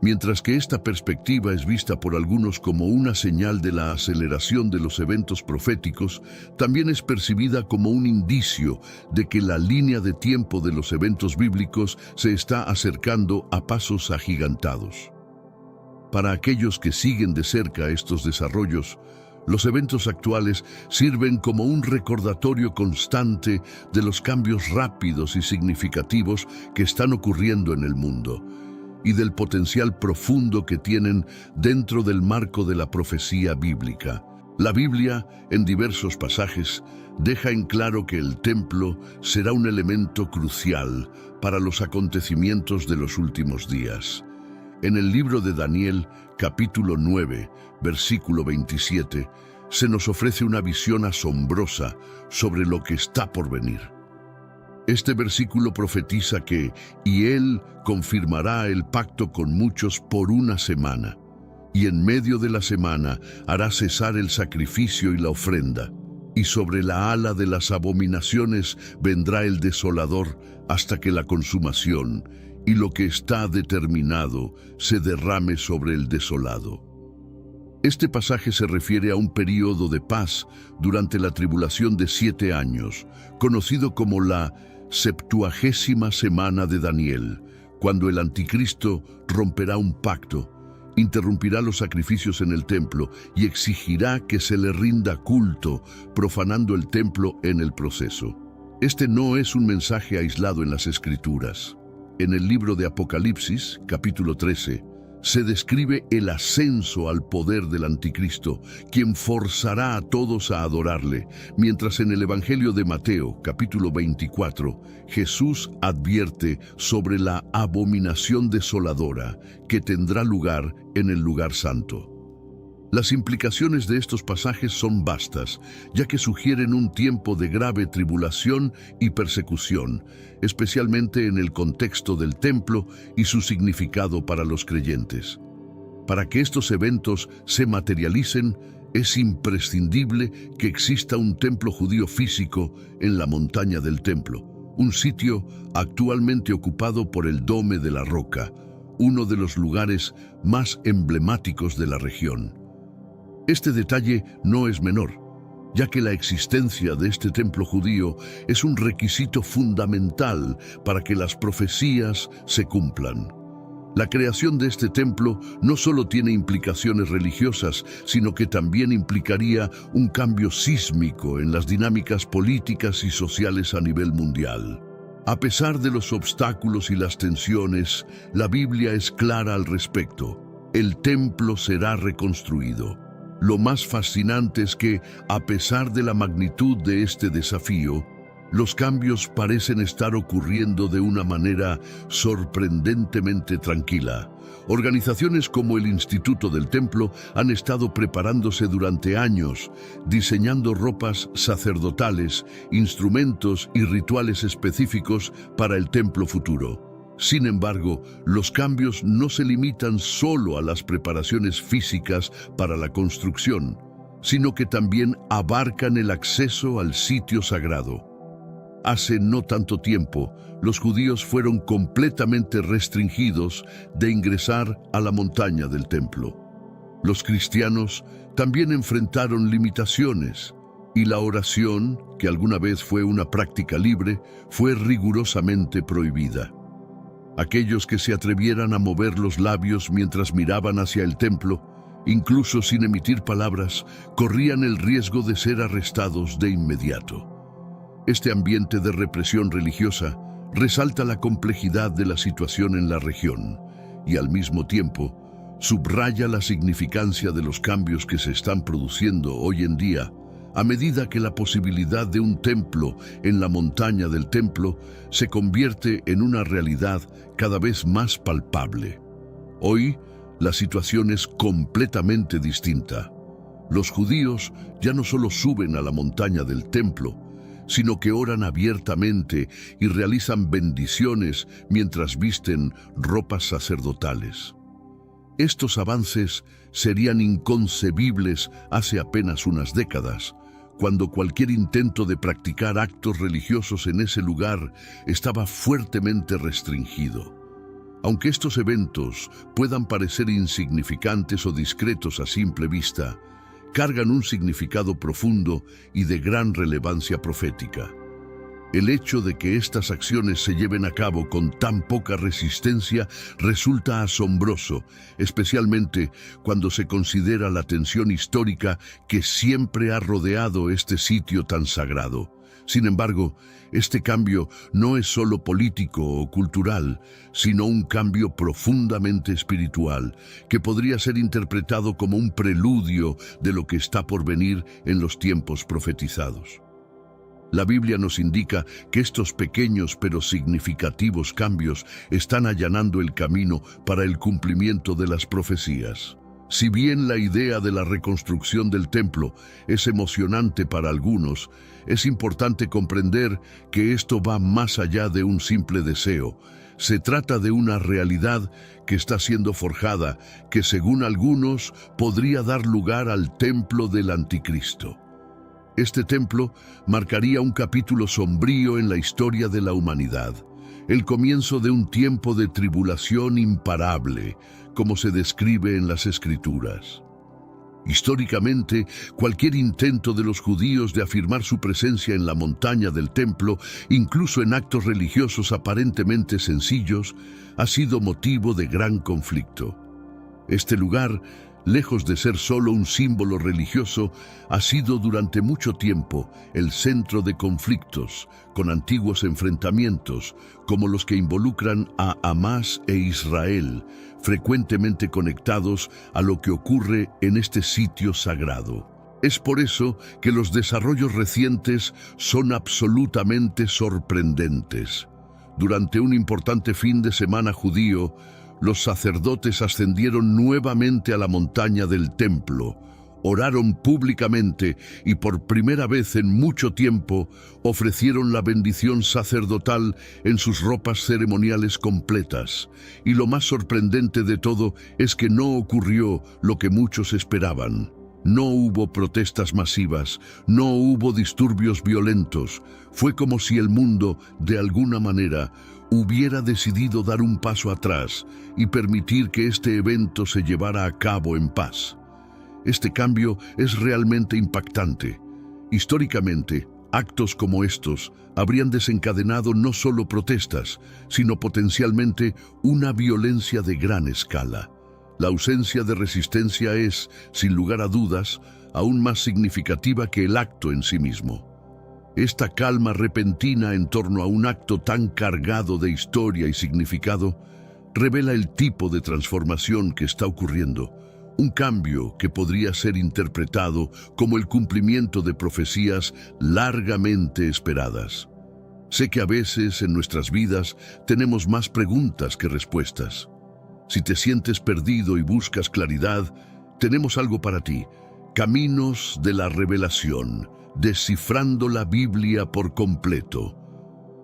Mientras que esta perspectiva es vista por algunos como una señal de la aceleración de los eventos proféticos, también es percibida como un indicio de que la línea de tiempo de los eventos bíblicos se está acercando a pasos agigantados. Para aquellos que siguen de cerca estos desarrollos, los eventos actuales sirven como un recordatorio constante de los cambios rápidos y significativos que están ocurriendo en el mundo, y del potencial profundo que tienen dentro del marco de la profecía bíblica. La Biblia, en diversos pasajes, deja en claro que el templo será un elemento crucial para los acontecimientos de los últimos días. En el libro de Daniel, capítulo 9, versículo 27, se nos ofrece una visión asombrosa sobre lo que está por venir. Este versículo profetiza que «Y él confirmará el pacto con muchos por una semana, y en medio de la semana hará cesar el sacrificio y la ofrenda, y sobre la ala de las abominaciones vendrá el desolador hasta que la consumación, y lo que está determinado, se derrame sobre el desolado». Este pasaje se refiere a un período de paz durante la tribulación de 7 años, conocido como la 70ª semana de Daniel, cuando el anticristo romperá un pacto, interrumpirá los sacrificios en el templo y exigirá que se le rinda culto, profanando el templo en el proceso. Este no es un mensaje aislado en las Escrituras. En el libro de Apocalipsis, capítulo 13, se describe el ascenso al poder del anticristo, quien forzará a todos a adorarle, mientras en el Evangelio de Mateo, capítulo 24, Jesús advierte sobre la abominación desoladora que tendrá lugar en el lugar santo. Las implicaciones de estos pasajes son vastas, ya que sugieren un tiempo de grave tribulación y persecución, especialmente en el contexto del templo y su significado para los creyentes. Para que estos eventos se materialicen, es imprescindible que exista un templo judío físico en la montaña del templo, un sitio actualmente ocupado por el Dome de la Roca, uno de los lugares más emblemáticos de la región. Este detalle no es menor, ya que la existencia de este templo judío es un requisito fundamental para que las profecías se cumplan. La creación de este templo no solo tiene implicaciones religiosas, sino que también implicaría un cambio sísmico en las dinámicas políticas y sociales a nivel mundial. A pesar de los obstáculos y las tensiones, la Biblia es clara al respecto. El templo será reconstruido. Lo más fascinante es que, a pesar de la magnitud de este desafío, los cambios parecen estar ocurriendo de una manera sorprendentemente tranquila. Organizaciones como el Instituto del Templo han estado preparándose durante años, diseñando ropas sacerdotales, instrumentos y rituales específicos para el templo futuro. Sin embargo, los cambios no se limitan solo a las preparaciones físicas para la construcción, sino que también abarcan el acceso al sitio sagrado. Hace no tanto tiempo, los judíos fueron completamente restringidos de ingresar a la montaña del templo. Los cristianos también enfrentaron limitaciones, y la oración, que alguna vez fue una práctica libre, fue rigurosamente prohibida. Aquellos que se atrevieran a mover los labios mientras miraban hacia el templo, incluso sin emitir palabras, corrían el riesgo de ser arrestados de inmediato. Este ambiente de represión religiosa resalta la complejidad de la situación en la región y al mismo tiempo subraya la significancia de los cambios que se están produciendo hoy en día a medida que la posibilidad de un templo en la montaña del templo se convierte en una realidad cada vez más palpable. Hoy, la situación es completamente distinta. Los judíos ya no solo suben a la montaña del templo, sino que oran abiertamente y realizan bendiciones mientras visten ropas sacerdotales. Estos avances serían inconcebibles hace apenas unas décadas, cuando cualquier intento de practicar actos religiosos en ese lugar estaba fuertemente restringido. Aunque estos eventos puedan parecer insignificantes o discretos a simple vista, cargan un significado profundo y de gran relevancia profética. El hecho de que estas acciones se lleven a cabo con tan poca resistencia resulta asombroso, especialmente cuando se considera la tensión histórica que siempre ha rodeado este sitio tan sagrado. Sin embargo, este cambio no es solo político o cultural, sino un cambio profundamente espiritual, que podría ser interpretado como un preludio de lo que está por venir en los tiempos profetizados. La Biblia nos indica que estos pequeños pero significativos cambios están allanando el camino para el cumplimiento de las profecías. Si bien la idea de la reconstrucción del templo es emocionante para algunos, es importante comprender que esto va más allá de un simple deseo. Se trata de una realidad que está siendo forjada, que según algunos podría dar lugar al templo del Anticristo. Este templo marcaría un capítulo sombrío en la historia de la humanidad, el comienzo de un tiempo de tribulación imparable, como se describe en las Escrituras. Históricamente, cualquier intento de los judíos de afirmar su presencia en la montaña del templo, incluso en actos religiosos aparentemente sencillos, ha sido motivo de gran conflicto. Este lugar, lejos de ser solo un símbolo religioso, ha sido durante mucho tiempo el centro de conflictos, con antiguos enfrentamientos, como los que involucran a Hamás e Israel, frecuentemente conectados a lo que ocurre en este sitio sagrado. Es por eso que los desarrollos recientes son absolutamente sorprendentes. Durante un importante fin de semana judío, los sacerdotes ascendieron nuevamente a la montaña del templo, oraron públicamente y por primera vez en mucho tiempo ofrecieron la bendición sacerdotal en sus ropas ceremoniales completas. Y lo más sorprendente de todo es que no ocurrió lo que muchos esperaban. No hubo protestas masivas, no hubo disturbios violentos. Fue como si el mundo, de alguna manera, hubiera decidido dar un paso atrás y permitir que este evento se llevara a cabo en paz. Este cambio es realmente impactante. Históricamente, actos como estos habrían desencadenado no solo protestas, sino potencialmente una violencia de gran escala. La ausencia de resistencia es, sin lugar a dudas, aún más significativa que el acto en sí mismo. Esta calma repentina en torno a un acto tan cargado de historia y significado revela el tipo de transformación que está ocurriendo, un cambio que podría ser interpretado como el cumplimiento de profecías largamente esperadas. Sé que a veces en nuestras vidas tenemos más preguntas que respuestas. Si te sientes perdido y buscas claridad, tenemos algo para ti: Caminos de la Revelación, descifrando la Biblia por completo.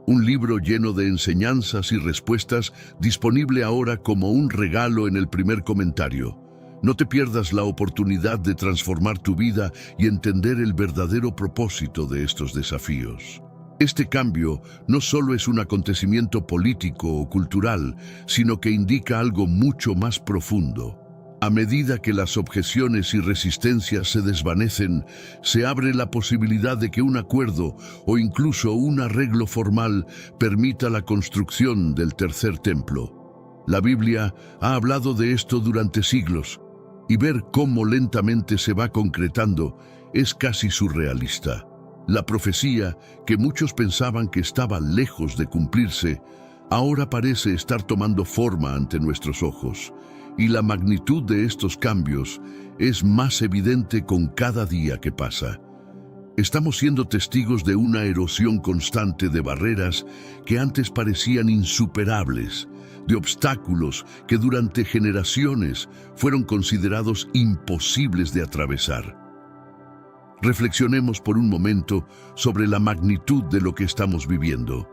Un libro lleno de enseñanzas y respuestas, disponible ahora como un regalo en el primer comentario. No te pierdas la oportunidad de transformar tu vida y entender el verdadero propósito de estos desafíos. Este cambio no solo es un acontecimiento político o cultural, sino que indica algo mucho más profundo. A medida que las objeciones y resistencias se desvanecen, se abre la posibilidad de que un acuerdo o incluso un arreglo formal permita la construcción del tercer templo. La Biblia ha hablado de esto durante siglos, y ver cómo lentamente se va concretando es casi surrealista. La profecía, que muchos pensaban que estaba lejos de cumplirse, ahora parece estar tomando forma ante nuestros ojos, y la magnitud de estos cambios es más evidente con cada día que pasa. Estamos siendo testigos de una erosión constante de barreras que antes parecían insuperables, de obstáculos que durante generaciones fueron considerados imposibles de atravesar. Reflexionemos por un momento sobre la magnitud de lo que estamos viviendo.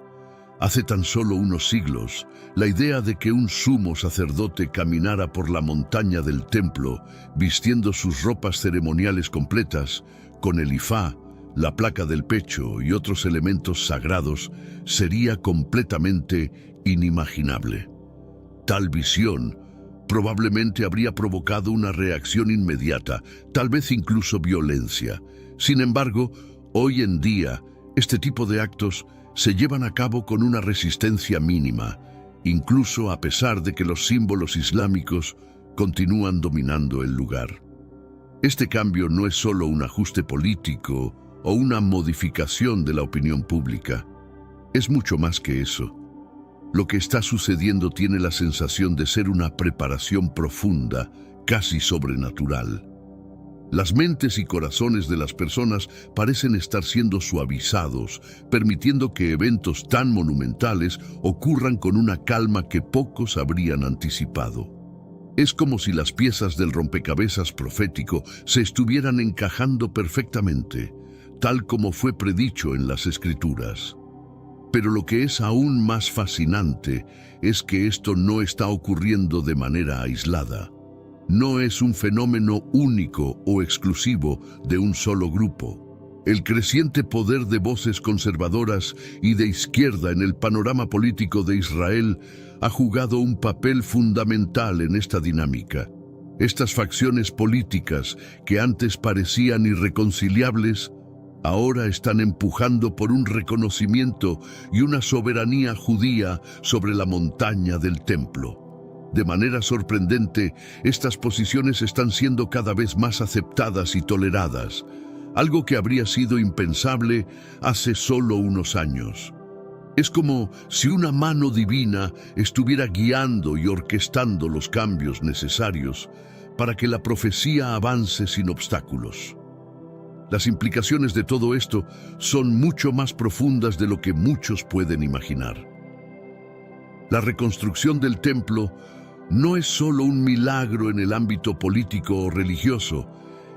Hace tan solo unos siglos, la idea de que un sumo sacerdote caminara por la montaña del templo vistiendo sus ropas ceremoniales completas, con el ifá, la placa del pecho y otros elementos sagrados, sería completamente inimaginable. Tal visión probablemente habría provocado una reacción inmediata, tal vez incluso violencia. Sin embargo, hoy en día, este tipo de actos se llevan a cabo con una resistencia mínima, incluso a pesar de que los símbolos islámicos continúan dominando el lugar. Este cambio no es solo un ajuste político o una modificación de la opinión pública. Es mucho más que eso. Lo que está sucediendo tiene la sensación de ser una preparación profunda, casi sobrenatural. Las mentes y corazones de las personas parecen estar siendo suavizados, permitiendo que eventos tan monumentales ocurran con una calma que pocos habrían anticipado. Es como si las piezas del rompecabezas profético se estuvieran encajando perfectamente, tal como fue predicho en las Escrituras. Pero lo que es aún más fascinante es que esto no está ocurriendo de manera aislada. No es un fenómeno único o exclusivo de un solo grupo. El creciente poder de voces conservadoras y de izquierda en el panorama político de Israel ha jugado un papel fundamental en esta dinámica. Estas facciones políticas, que antes parecían irreconciliables, ahora están empujando por un reconocimiento y una soberanía judía sobre la montaña del templo. De manera sorprendente, estas posiciones están siendo cada vez más aceptadas y toleradas, algo que habría sido impensable hace solo unos años. Es como si una mano divina estuviera guiando y orquestando los cambios necesarios para que la profecía avance sin obstáculos. Las implicaciones de todo esto son mucho más profundas de lo que muchos pueden imaginar. La reconstrucción del templo no es solo un milagro en el ámbito político o religioso,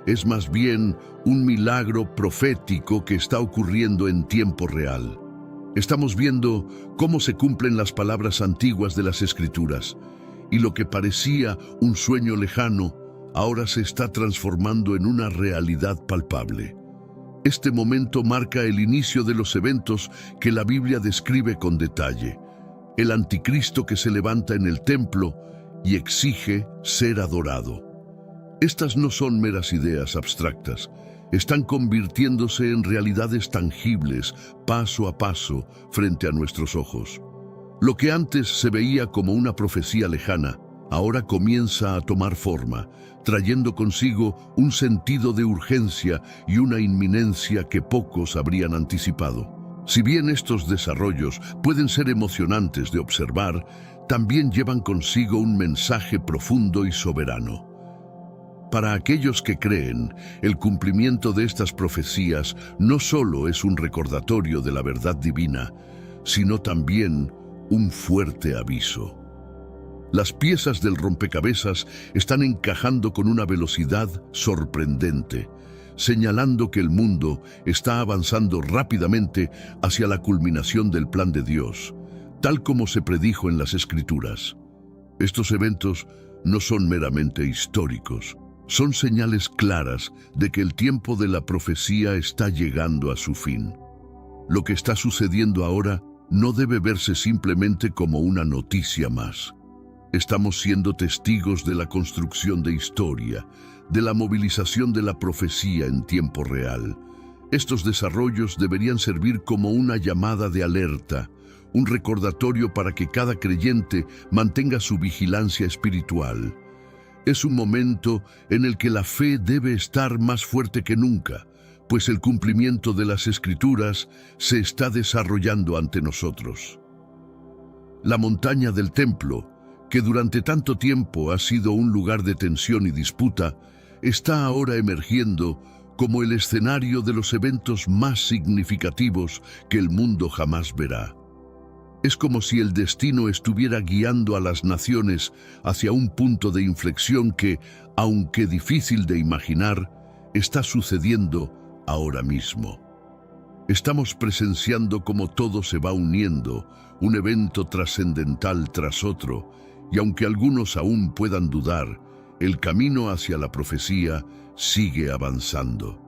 es más bien un milagro profético que está ocurriendo en tiempo real. Estamos viendo cómo se cumplen las palabras antiguas de las Escrituras, y lo que parecía un sueño lejano ahora se está transformando en una realidad palpable. Este momento marca el inicio de los eventos que la Biblia describe con detalle. El anticristo que se levanta en el templo y exige ser adorado. Estas no son meras ideas abstractas, están convirtiéndose en realidades tangibles, paso a paso, frente a nuestros ojos. Lo que antes se veía como una profecía lejana, ahora comienza a tomar forma, trayendo consigo un sentido de urgencia y una inminencia que pocos habrían anticipado. Si bien estos desarrollos pueden ser emocionantes de observar, también llevan consigo un mensaje profundo y soberano. Para aquellos que creen, el cumplimiento de estas profecías no solo es un recordatorio de la verdad divina, sino también un fuerte aviso. Las piezas del rompecabezas están encajando con una velocidad sorprendente, señalando que el mundo está avanzando rápidamente hacia la culminación del plan de Dios, tal como se predijo en las Escrituras. Estos eventos no son meramente históricos, son señales claras de que el tiempo de la profecía está llegando a su fin. Lo que está sucediendo ahora no debe verse simplemente como una noticia más. Estamos siendo testigos de la construcción de historia, de la movilización de la profecía en tiempo real. Estos desarrollos deberían servir como una llamada de alerta, un recordatorio para que cada creyente mantenga su vigilancia espiritual. Es un momento en el que la fe debe estar más fuerte que nunca, pues el cumplimiento de las Escrituras se está desarrollando ante nosotros. La montaña del templo, que durante tanto tiempo ha sido un lugar de tensión y disputa, está ahora emergiendo como el escenario de los eventos más significativos que el mundo jamás verá. Es como si el destino estuviera guiando a las naciones hacia un punto de inflexión que, aunque difícil de imaginar, está sucediendo ahora mismo. Estamos presenciando cómo todo se va uniendo, un evento trascendental tras otro, y aunque algunos aún puedan dudar, el camino hacia la profecía sigue avanzando.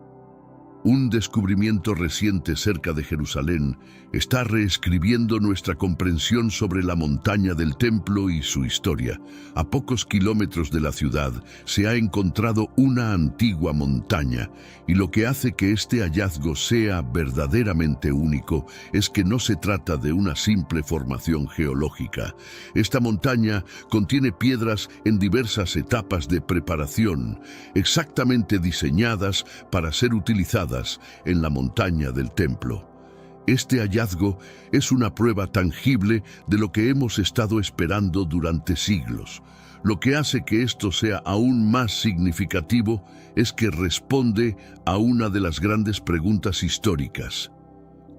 Un descubrimiento reciente cerca de Jerusalén está reescribiendo nuestra comprensión sobre la montaña del templo y su historia. A pocos kilómetros de la ciudad se ha encontrado una antigua montaña, y lo que hace que este hallazgo sea verdaderamente único es que no se trata de una simple formación geológica. Esta montaña contiene piedras en diversas etapas de preparación, exactamente diseñadas para ser utilizadas en la montaña del templo. Este hallazgo es una prueba tangible de lo que hemos estado esperando durante siglos. Lo que hace que esto sea aún más significativo es que responde a una de las grandes preguntas históricas.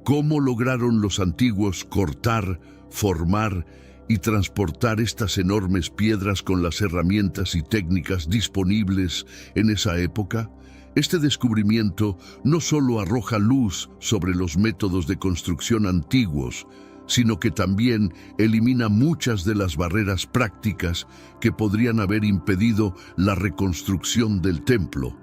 ¿Cómo lograron los antiguos cortar, formar y transportar estas enormes piedras con las herramientas y técnicas disponibles en esa época? Este descubrimiento no solo arroja luz sobre los métodos de construcción antiguos, sino que también elimina muchas de las barreras prácticas que podrían haber impedido la reconstrucción del templo.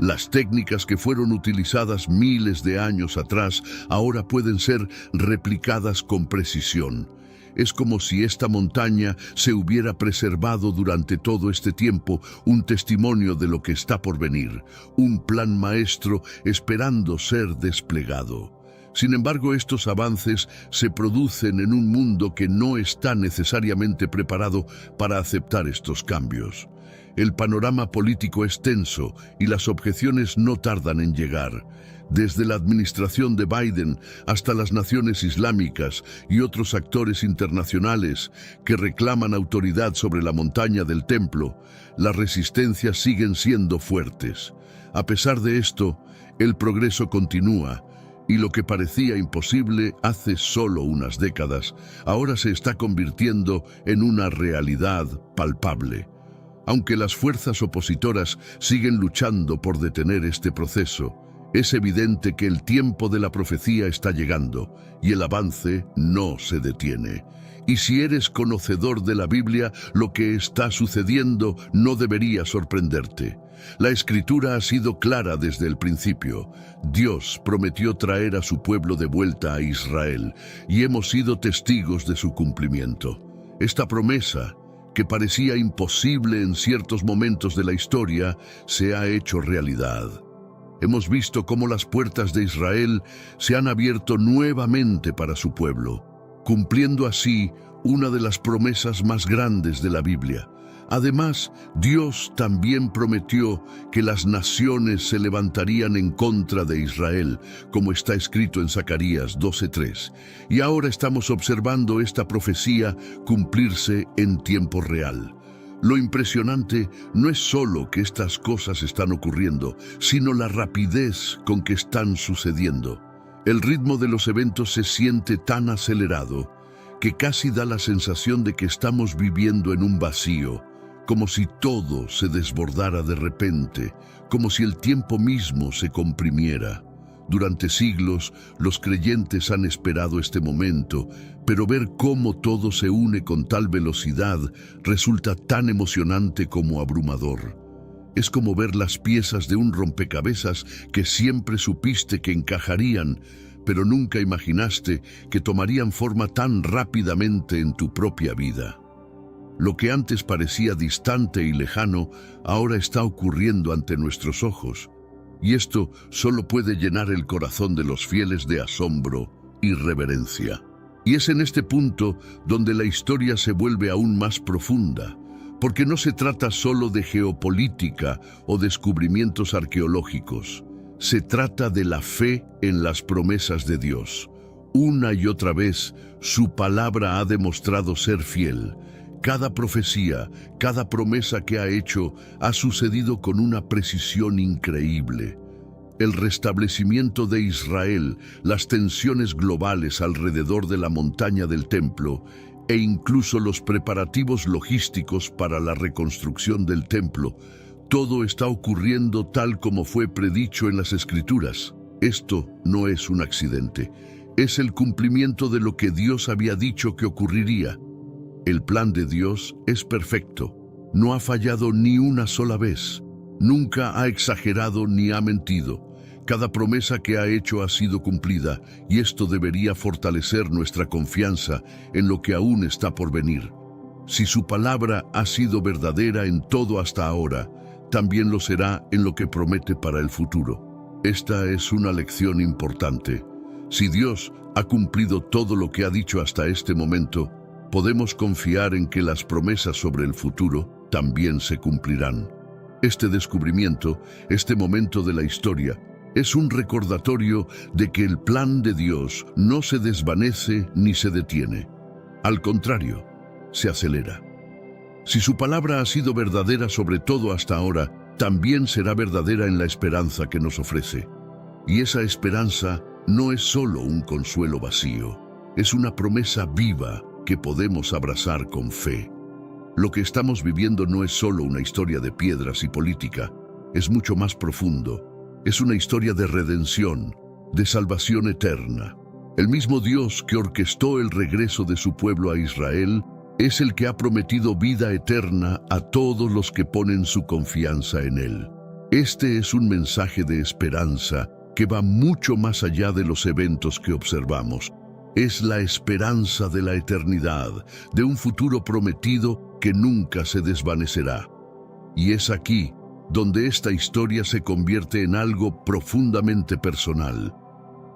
Las técnicas que fueron utilizadas miles de años atrás ahora pueden ser replicadas con precisión. Es como si esta montaña se hubiera preservado durante todo este tiempo, un testimonio de lo que está por venir, un plan maestro esperando ser desplegado. Sin embargo, estos avances se producen en un mundo que no está necesariamente preparado para aceptar estos cambios. El panorama político es tenso y las objeciones no tardan en llegar. Desde la administración de Biden hasta las naciones islámicas y otros actores internacionales que reclaman autoridad sobre la montaña del templo, las resistencias siguen siendo fuertes. A pesar de esto, el progreso continúa, y lo que parecía imposible hace solo unas décadas, ahora se está convirtiendo en una realidad palpable. Aunque las fuerzas opositoras siguen luchando por detener este proceso, es evidente que el tiempo de la profecía está llegando y el avance no se detiene. Y si eres conocedor de la Biblia, lo que está sucediendo no debería sorprenderte. La Escritura ha sido clara desde el principio. Dios prometió traer a su pueblo de vuelta a Israel y hemos sido testigos de su cumplimiento. Esta promesa, que parecía imposible en ciertos momentos de la historia, se ha hecho realidad. Hemos visto cómo las puertas de Israel se han abierto nuevamente para su pueblo, cumpliendo así una de las promesas más grandes de la Biblia. Además, Dios también prometió que las naciones se levantarían en contra de Israel, como está escrito en Zacarías 12:3. Y ahora estamos observando esta profecía cumplirse en tiempo real. Lo impresionante no es solo que estas cosas están ocurriendo, sino la rapidez con que están sucediendo. El ritmo de los eventos se siente tan acelerado que casi da la sensación de que estamos viviendo en un vacío, como si todo se desbordara de repente, como si el tiempo mismo se comprimiera. Durante siglos, los creyentes han esperado este momento, pero ver cómo todo se une con tal velocidad resulta tan emocionante como abrumador. Es como ver las piezas de un rompecabezas que siempre supiste que encajarían, pero nunca imaginaste que tomarían forma tan rápidamente en tu propia vida. Lo que antes parecía distante y lejano, ahora está ocurriendo ante nuestros ojos. Y esto solo puede llenar el corazón de los fieles de asombro y reverencia. Y es en este punto donde la historia se vuelve aún más profunda, porque no se trata solo de geopolítica o descubrimientos arqueológicos. Se trata de la fe en las promesas de Dios. Una y otra vez, su palabra ha demostrado ser fiel. Cada profecía, cada promesa que ha hecho, ha sucedido con una precisión increíble. El restablecimiento de Israel, las tensiones globales alrededor de la montaña del templo, e incluso los preparativos logísticos para la reconstrucción del templo, todo está ocurriendo tal como fue predicho en las Escrituras. Esto no es un accidente, es el cumplimiento de lo que Dios había dicho que ocurriría. El plan de Dios es perfecto, no ha fallado ni una sola vez, nunca ha exagerado ni ha mentido. Cada promesa que ha hecho ha sido cumplida, y esto debería fortalecer nuestra confianza en lo que aún está por venir. Si su palabra ha sido verdadera en todo hasta ahora, también lo será en lo que promete para el futuro. Esta es una lección importante. Si Dios ha cumplido todo lo que ha dicho hasta este momento, podemos confiar en que las promesas sobre el futuro también se cumplirán. Este descubrimiento, este momento de la historia, es un recordatorio de que el plan de Dios no se desvanece ni se detiene. Al contrario, se acelera. Si su palabra ha sido verdadera sobre todo hasta ahora, también será verdadera en la esperanza que nos ofrece. Y esa esperanza no es solo un consuelo vacío, es una promesa viva que podemos abrazar con fe. Lo que estamos viviendo no es solo una historia de piedras y política, es mucho más profundo. Es una historia de redención, de salvación eterna. El mismo Dios que orquestó el regreso de su pueblo a Israel es el que ha prometido vida eterna a todos los que ponen su confianza en Él. Este es un mensaje de esperanza que va mucho más allá de los eventos que observamos. Es la esperanza de la eternidad, de un futuro prometido que nunca se desvanecerá. Y es aquí donde esta historia se convierte en algo profundamente personal.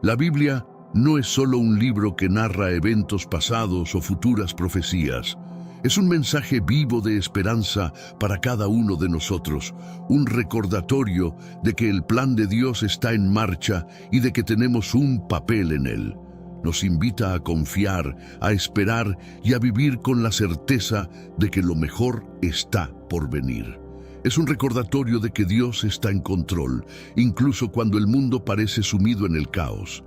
La Biblia no es solo un libro que narra eventos pasados o futuras profecías. Es un mensaje vivo de esperanza para cada uno de nosotros, un recordatorio de que el plan de Dios está en marcha y de que tenemos un papel en él. Nos invita a confiar, a esperar y a vivir con la certeza de que lo mejor está por venir. Es un recordatorio de que Dios está en control, incluso cuando el mundo parece sumido en el caos.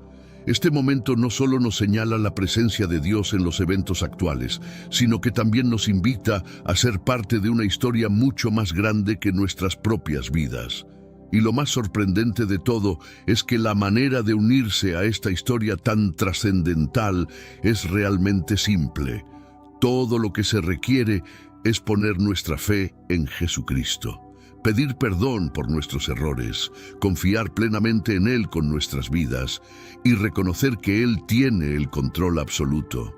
Este momento no solo nos señala la presencia de Dios en los eventos actuales, sino que también nos invita a ser parte de una historia mucho más grande que nuestras propias vidas. Y lo más sorprendente de todo es que la manera de unirse a esta historia tan trascendental es realmente simple. Todo lo que se requiere es poner nuestra fe en Jesucristo, pedir perdón por nuestros errores, confiar plenamente en Él con nuestras vidas y reconocer que Él tiene el control absoluto.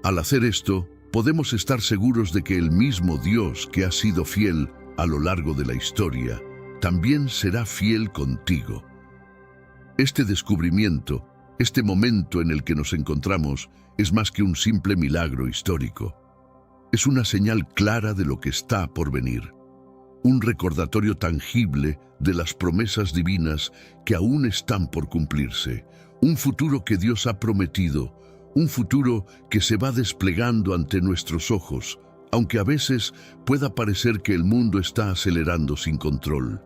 Al hacer esto, podemos estar seguros de que el mismo Dios que ha sido fiel a lo largo de la historia, también será fiel contigo. Este descubrimiento, este momento en el que nos encontramos, es más que un simple milagro histórico. Es una señal clara de lo que está por venir, un recordatorio tangible de las promesas divinas que aún están por cumplirse, un futuro que Dios ha prometido, un futuro que se va desplegando ante nuestros ojos, aunque a veces pueda parecer que el mundo está acelerando sin control.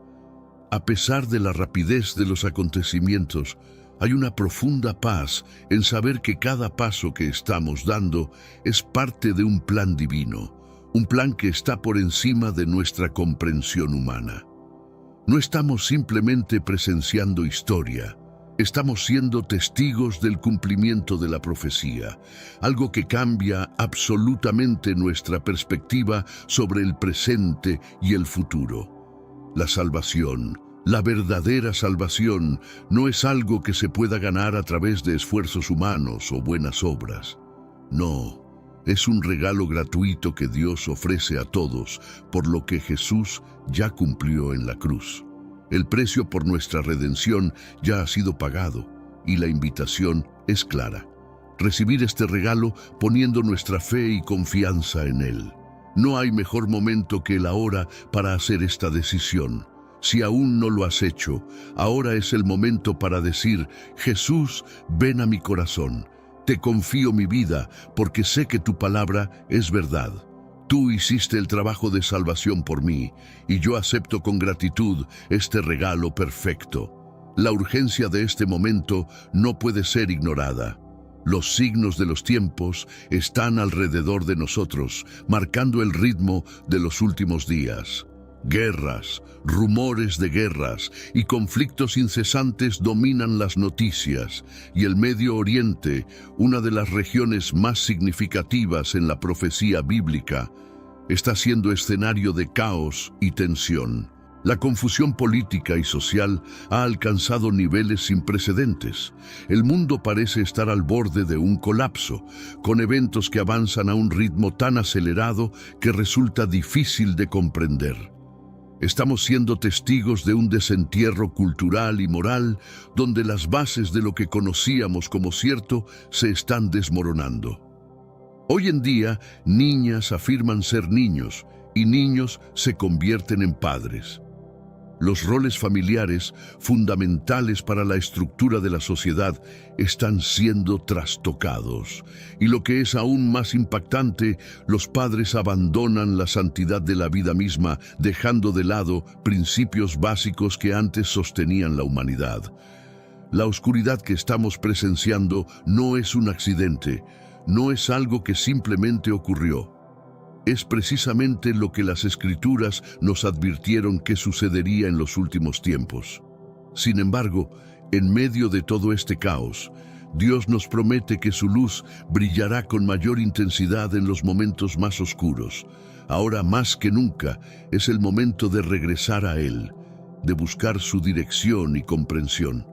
A pesar de la rapidez de los acontecimientos, hay una profunda paz en saber que cada paso que estamos dando es parte de un plan divino, un plan que está por encima de nuestra comprensión humana. No estamos simplemente presenciando historia, estamos siendo testigos del cumplimiento de la profecía, algo que cambia absolutamente nuestra perspectiva sobre el presente y el futuro. La salvación, la verdadera salvación, no es algo que se pueda ganar a través de esfuerzos humanos o buenas obras. No, es un regalo gratuito que Dios ofrece a todos, por lo que Jesús ya cumplió en la cruz. El precio por nuestra redención ya ha sido pagado, y la invitación es clara: recibir este regalo poniendo nuestra fe y confianza en Él. No hay mejor momento que el ahora para hacer esta decisión. Si aún no lo has hecho, ahora es el momento para decir: Jesús, ven a mi corazón. Te confío mi vida, porque sé que tu palabra es verdad. Tú hiciste el trabajo de salvación por mí, y yo acepto con gratitud este regalo perfecto. La urgencia de este momento no puede ser ignorada. Los signos de los tiempos están alrededor de nosotros, marcando el ritmo de los últimos días. Guerras, rumores de guerras y conflictos incesantes dominan las noticias, y el Medio Oriente, una de las regiones más significativas en la profecía bíblica, está siendo escenario de caos y tensión. La confusión política y social ha alcanzado niveles sin precedentes. El mundo parece estar al borde de un colapso, con eventos que avanzan a un ritmo tan acelerado que resulta difícil de comprender. Estamos siendo testigos de un desentierro cultural y moral donde las bases de lo que conocíamos como cierto se están desmoronando. Hoy en día, niñas afirman ser niños y niños se convierten en padres. Los roles familiares, fundamentales para la estructura de la sociedad, están siendo trastocados. Y lo que es aún más impactante, los padres abandonan la santidad de la vida misma, dejando de lado principios básicos que antes sostenían la humanidad. La oscuridad que estamos presenciando no es un accidente, no es algo que simplemente ocurrió. Es precisamente lo que las Escrituras nos advirtieron que sucedería en los últimos tiempos. Sin embargo, en medio de todo este caos, Dios nos promete que su luz brillará con mayor intensidad en los momentos más oscuros. Ahora más que nunca es el momento de regresar a Él, de buscar su dirección y comprensión.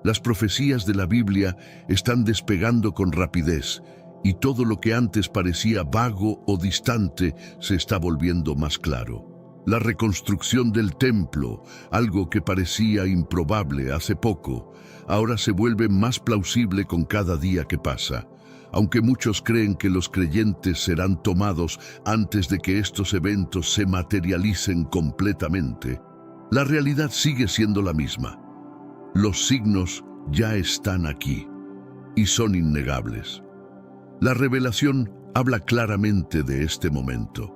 Las profecías de la Biblia están despegando con rapidez, y todo lo que antes parecía vago o distante se está volviendo más claro. La reconstrucción del templo, algo que parecía improbable hace poco, ahora se vuelve más plausible con cada día que pasa. Aunque muchos creen que los creyentes serán tomados antes de que estos eventos se materialicen completamente, la realidad sigue siendo la misma. Los signos ya están aquí y son innegables. La revelación habla claramente de este momento.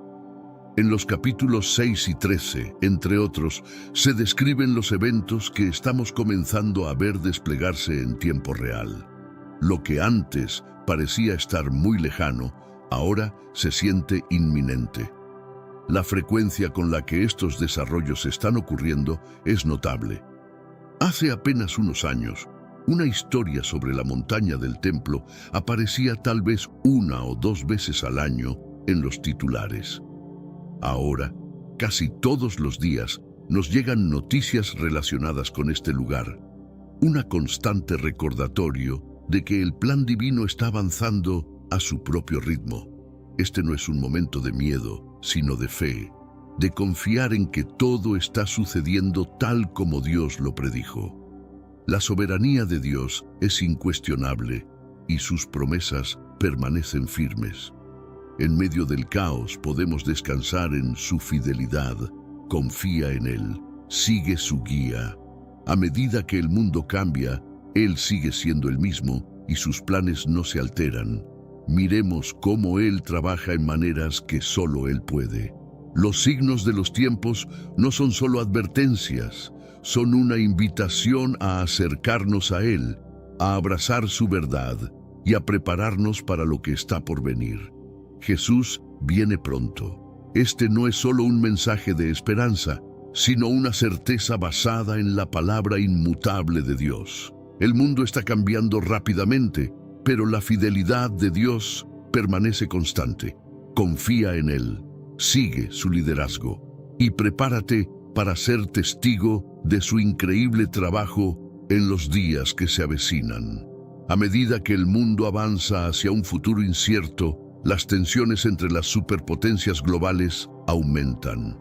En los capítulos 6 y 13, entre otros, se describen los eventos que estamos comenzando a ver desplegarse en tiempo real. Lo que antes parecía estar muy lejano, ahora se siente inminente. La frecuencia con la que estos desarrollos están ocurriendo es notable. Hace apenas unos años, una historia sobre la montaña del templo aparecía tal vez 1 o 2 veces al año en los titulares. Ahora, casi todos los días, nos llegan noticias relacionadas con este lugar. Una constante recordatorio de que el plan divino está avanzando a su propio ritmo. Este no es un momento de miedo, sino de fe, de confiar en que todo está sucediendo tal como Dios lo predijo. La soberanía de Dios es incuestionable y sus promesas permanecen firmes. En medio del caos podemos descansar en su fidelidad, confía en Él, sigue su guía. A medida que el mundo cambia, Él sigue siendo el mismo y sus planes no se alteran. Miremos cómo Él trabaja en maneras que solo Él puede. Los signos de los tiempos no son solo advertencias, son una invitación a acercarnos a Él, a abrazar su verdad y a prepararnos para lo que está por venir. Jesús viene pronto. Este no es solo un mensaje de esperanza, sino una certeza basada en la palabra inmutable de Dios. El mundo está cambiando rápidamente, pero la fidelidad de Dios permanece constante. Confía en Él, sigue su liderazgo y prepárate para ser testigo de su increíble trabajo en los días que se avecinan. A medida que el mundo avanza hacia un futuro incierto, las tensiones entre las superpotencias globales aumentan.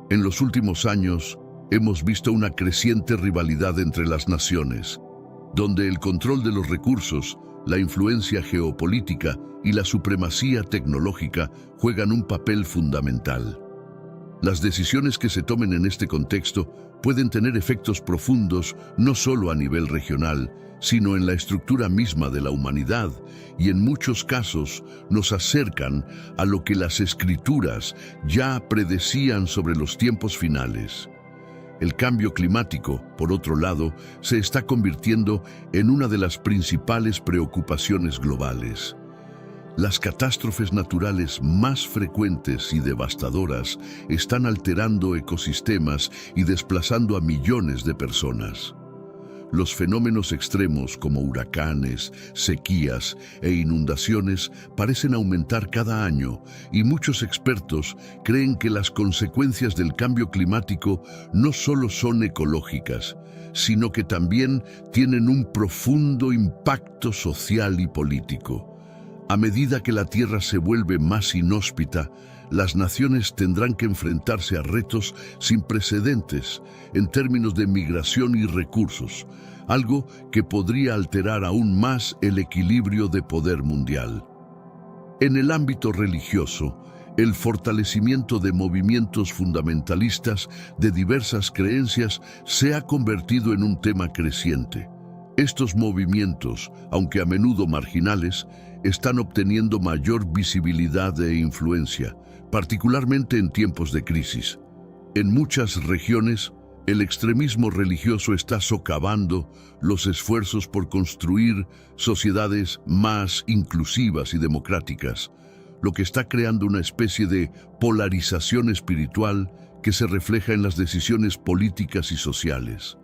En los últimos años, hemos visto una creciente rivalidad entre las naciones, donde el control de los recursos, la influencia geopolítica y la supremacía tecnológica juegan un papel fundamental. Las decisiones que se tomen en este contexto pueden tener efectos profundos no solo a nivel regional, sino en la estructura misma de la humanidad, y en muchos casos nos acercan a lo que las escrituras ya predecían sobre los tiempos finales. El cambio climático, por otro lado, se está convirtiendo en una de las principales preocupaciones globales. Las catástrofes naturales más frecuentes y devastadoras están alterando ecosistemas y desplazando a millones de personas. Los fenómenos extremos como huracanes, sequías e inundaciones parecen aumentar cada año, y muchos expertos creen que las consecuencias del cambio climático no solo son ecológicas, sino que también tienen un profundo impacto social y político. A medida que la Tierra se vuelve más inhóspita, las naciones tendrán que enfrentarse a retos sin precedentes en términos de migración y recursos, algo que podría alterar aún más el equilibrio de poder mundial. En el ámbito religioso, el fortalecimiento de movimientos fundamentalistas de diversas creencias se ha convertido en un tema creciente. Estos movimientos, aunque a menudo marginales, están obteniendo mayor visibilidad e influencia, particularmente en tiempos de crisis. En muchas regiones, el extremismo religioso está socavando los esfuerzos por construir sociedades más inclusivas y democráticas, lo que está creando una especie de polarización espiritual que se refleja en las decisiones políticas y sociales.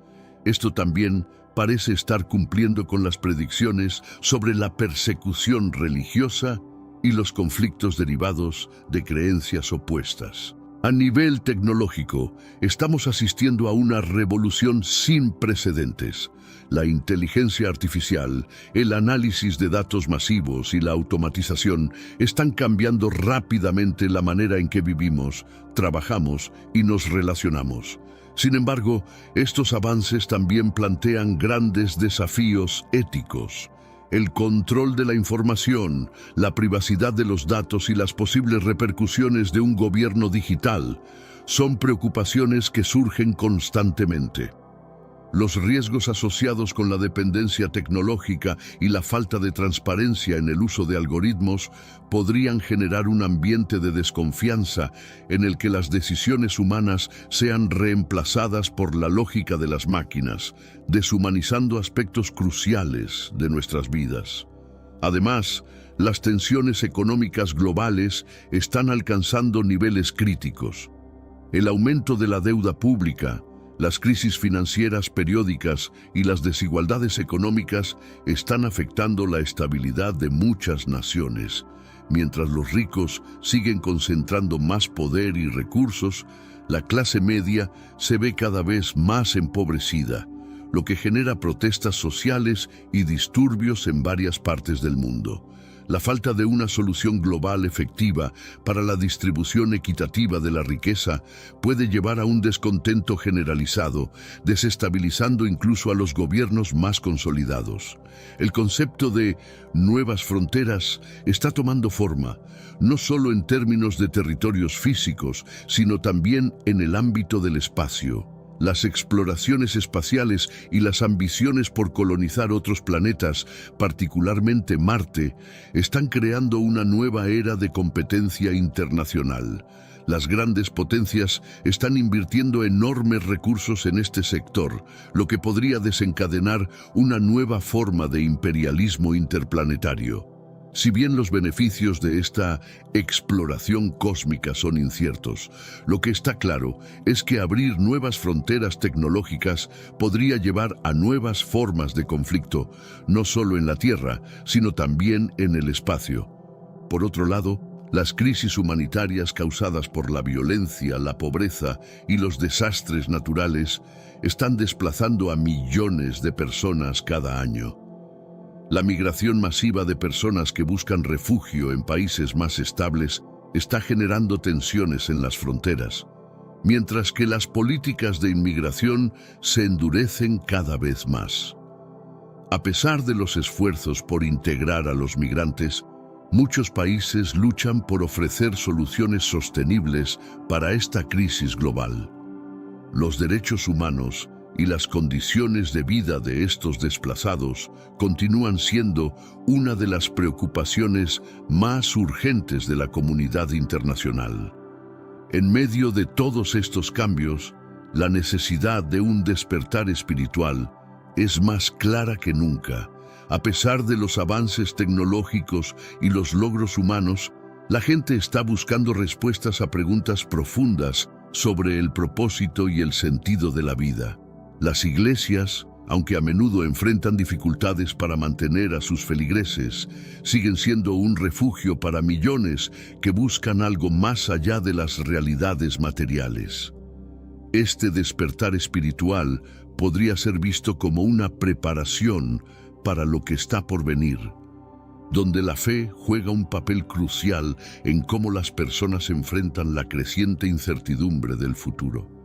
Esto también parece estar cumpliendo con las predicciones sobre la persecución religiosa y los conflictos derivados de creencias opuestas. A nivel tecnológico, estamos asistiendo a una revolución sin precedentes. La inteligencia artificial, el análisis de datos masivos y la automatización están cambiando rápidamente la manera en que vivimos, trabajamos y nos relacionamos. Sin embargo, estos avances también plantean grandes desafíos éticos. El control de la información, la privacidad de los datos y las posibles repercusiones de un gobierno digital son preocupaciones que surgen constantemente. Los riesgos asociados con la dependencia tecnológica y la falta de transparencia en el uso de algoritmos podrían generar un ambiente de desconfianza en el que las decisiones humanas sean reemplazadas por la lógica de las máquinas, deshumanizando aspectos cruciales de nuestras vidas. Además, las tensiones económicas globales están alcanzando niveles críticos. El aumento de la deuda pública, las crisis financieras periódicas y las desigualdades económicas están afectando la estabilidad de muchas naciones. Mientras los ricos siguen concentrando más poder y recursos, la clase media se ve cada vez más empobrecida, lo que genera protestas sociales y disturbios en varias partes del mundo. La falta de una solución global efectiva para la distribución equitativa de la riqueza puede llevar a un descontento generalizado, desestabilizando incluso a los gobiernos más consolidados. El concepto de nuevas fronteras está tomando forma, no solo en términos de territorios físicos, sino también en el ámbito del espacio. Las exploraciones espaciales y las ambiciones por colonizar otros planetas, particularmente Marte, están creando una nueva era de competencia internacional. Las grandes potencias están invirtiendo enormes recursos en este sector, lo que podría desencadenar una nueva forma de imperialismo interplanetario. Si bien los beneficios de esta exploración cósmica son inciertos, lo que está claro es que abrir nuevas fronteras tecnológicas podría llevar a nuevas formas de conflicto, no solo en la Tierra, sino también en el espacio. Por otro lado, las crisis humanitarias causadas por la violencia, la pobreza y los desastres naturales están desplazando a millones de personas cada año. La migración masiva de personas que buscan refugio en países más estables está generando tensiones en las fronteras, mientras que las políticas de inmigración se endurecen cada vez más. A pesar de los esfuerzos por integrar a los migrantes, Muchos países luchan por ofrecer soluciones sostenibles para esta crisis global. Los derechos humanos y las condiciones de vida de estos desplazados continúan siendo una de las preocupaciones más urgentes de la comunidad internacional. En medio de todos estos cambios, la necesidad de un despertar espiritual es más clara que nunca. A pesar de los avances tecnológicos y los logros humanos, la gente está buscando respuestas a preguntas profundas sobre el propósito y el sentido de la vida. Las iglesias, aunque a menudo enfrentan dificultades para mantener a sus feligreses, siguen siendo un refugio para millones que buscan algo más allá de las realidades materiales. Este despertar espiritual podría ser visto como una preparación para lo que está por venir, donde la fe juega un papel crucial en cómo las personas enfrentan la creciente incertidumbre del futuro.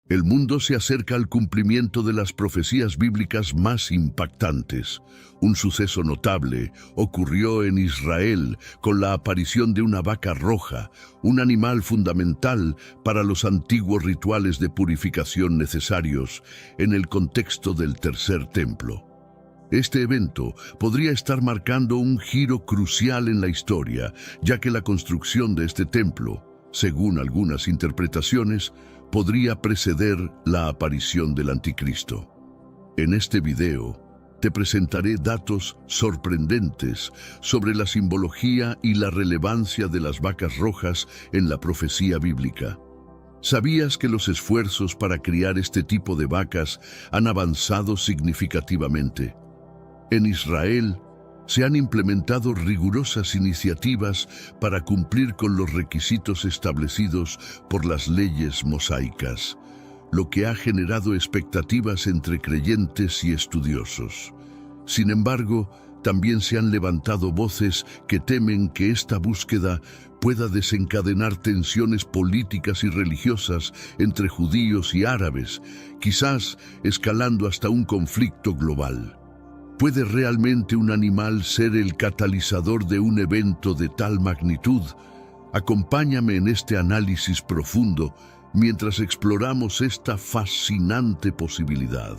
El mundo se acerca al cumplimiento de las profecías bíblicas más impactantes. Un suceso notable ocurrió en Israel con la aparición de una vaca roja, un animal fundamental para los antiguos rituales de purificación necesarios en el contexto del tercer templo. Este evento podría estar marcando un giro crucial en la historia, ya que la construcción de este templo, según algunas interpretaciones, podría preceder la aparición del Anticristo. En este video, te presentaré datos sorprendentes sobre la simbología y la relevancia de las vacas rojas en la profecía bíblica. ¿Sabías que los esfuerzos para criar este tipo de vacas han avanzado significativamente? En Israel, se han implementado rigurosas iniciativas para cumplir con los requisitos establecidos por las leyes mosaicas, lo que ha generado expectativas entre creyentes y estudiosos. Sin embargo, también se han levantado voces que temen que esta búsqueda pueda desencadenar tensiones políticas y religiosas entre judíos y árabes, quizás escalando hasta un conflicto global. ¿Puede realmente un animal ser el catalizador de un evento de tal magnitud? Acompáñame en este análisis profundo mientras exploramos esta fascinante posibilidad.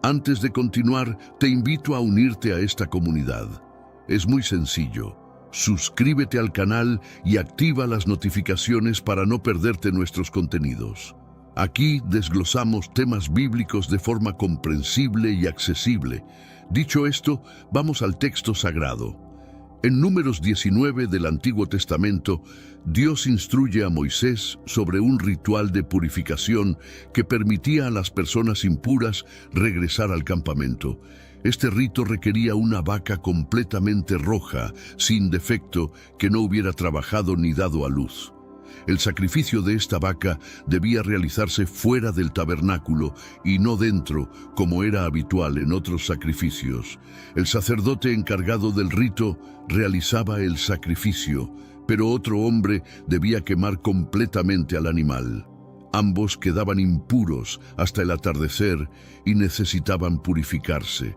Antes de continuar, te invito a unirte a esta comunidad. Es muy sencillo. Suscríbete al canal y activa las notificaciones para no perderte nuestros contenidos. Aquí desglosamos temas bíblicos de forma comprensible y accesible. Dicho esto, vamos al texto sagrado. En Números 19 del Antiguo Testamento, Dios instruye a Moisés sobre un ritual de purificación que permitía a las personas impuras regresar al campamento. Este rito requería una vaca completamente roja, sin defecto, que no hubiera trabajado ni dado a luz. El sacrificio de esta vaca debía realizarse fuera del tabernáculo y no dentro, como era habitual en otros sacrificios. El sacerdote encargado del rito realizaba el sacrificio, pero otro hombre debía quemar completamente al animal. Ambos quedaban impuros hasta el atardecer y necesitaban purificarse.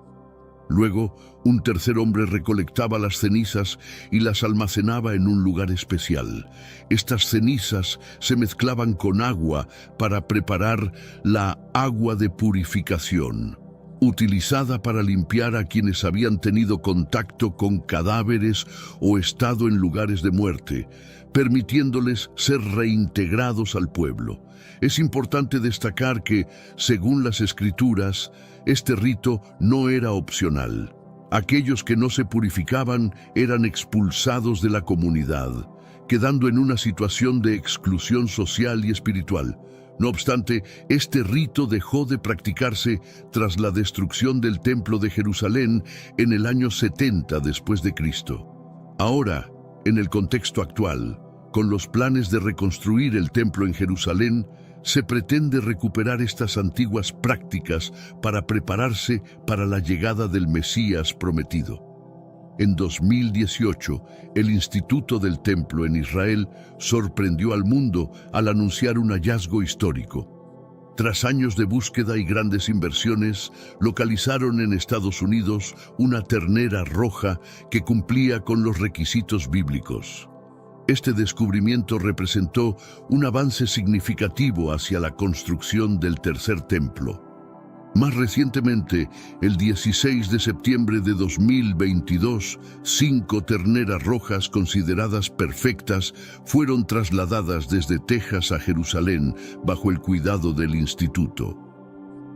Luego, un tercer hombre recolectaba las cenizas y las almacenaba en un lugar especial. Estas cenizas se mezclaban con agua para preparar la agua de purificación, utilizada para limpiar a quienes habían tenido contacto con cadáveres o estado en lugares de muerte, permitiéndoles ser reintegrados al pueblo. Es importante destacar que, según las Escrituras, este rito no era opcional. Aquellos que no se purificaban eran expulsados de la comunidad, quedando en una situación de exclusión social y espiritual. No obstante, este rito dejó de practicarse tras la destrucción del Templo de Jerusalén en el año 70 después de Cristo. Ahora, en el contexto actual, con los planes de reconstruir el templo en Jerusalén, se pretende recuperar estas antiguas prácticas para prepararse para la llegada del Mesías prometido. En 2018, el Instituto del Templo en Israel sorprendió al mundo al anunciar un hallazgo histórico. Tras años de búsqueda y grandes inversiones, localizaron en Estados Unidos una ternera roja que cumplía con los requisitos bíblicos. Este descubrimiento representó un avance significativo hacia la construcción del tercer templo. Más recientemente, el 16 de septiembre de 2022, 5 terneras rojas consideradas perfectas fueron trasladadas desde Texas a Jerusalén bajo el cuidado del instituto.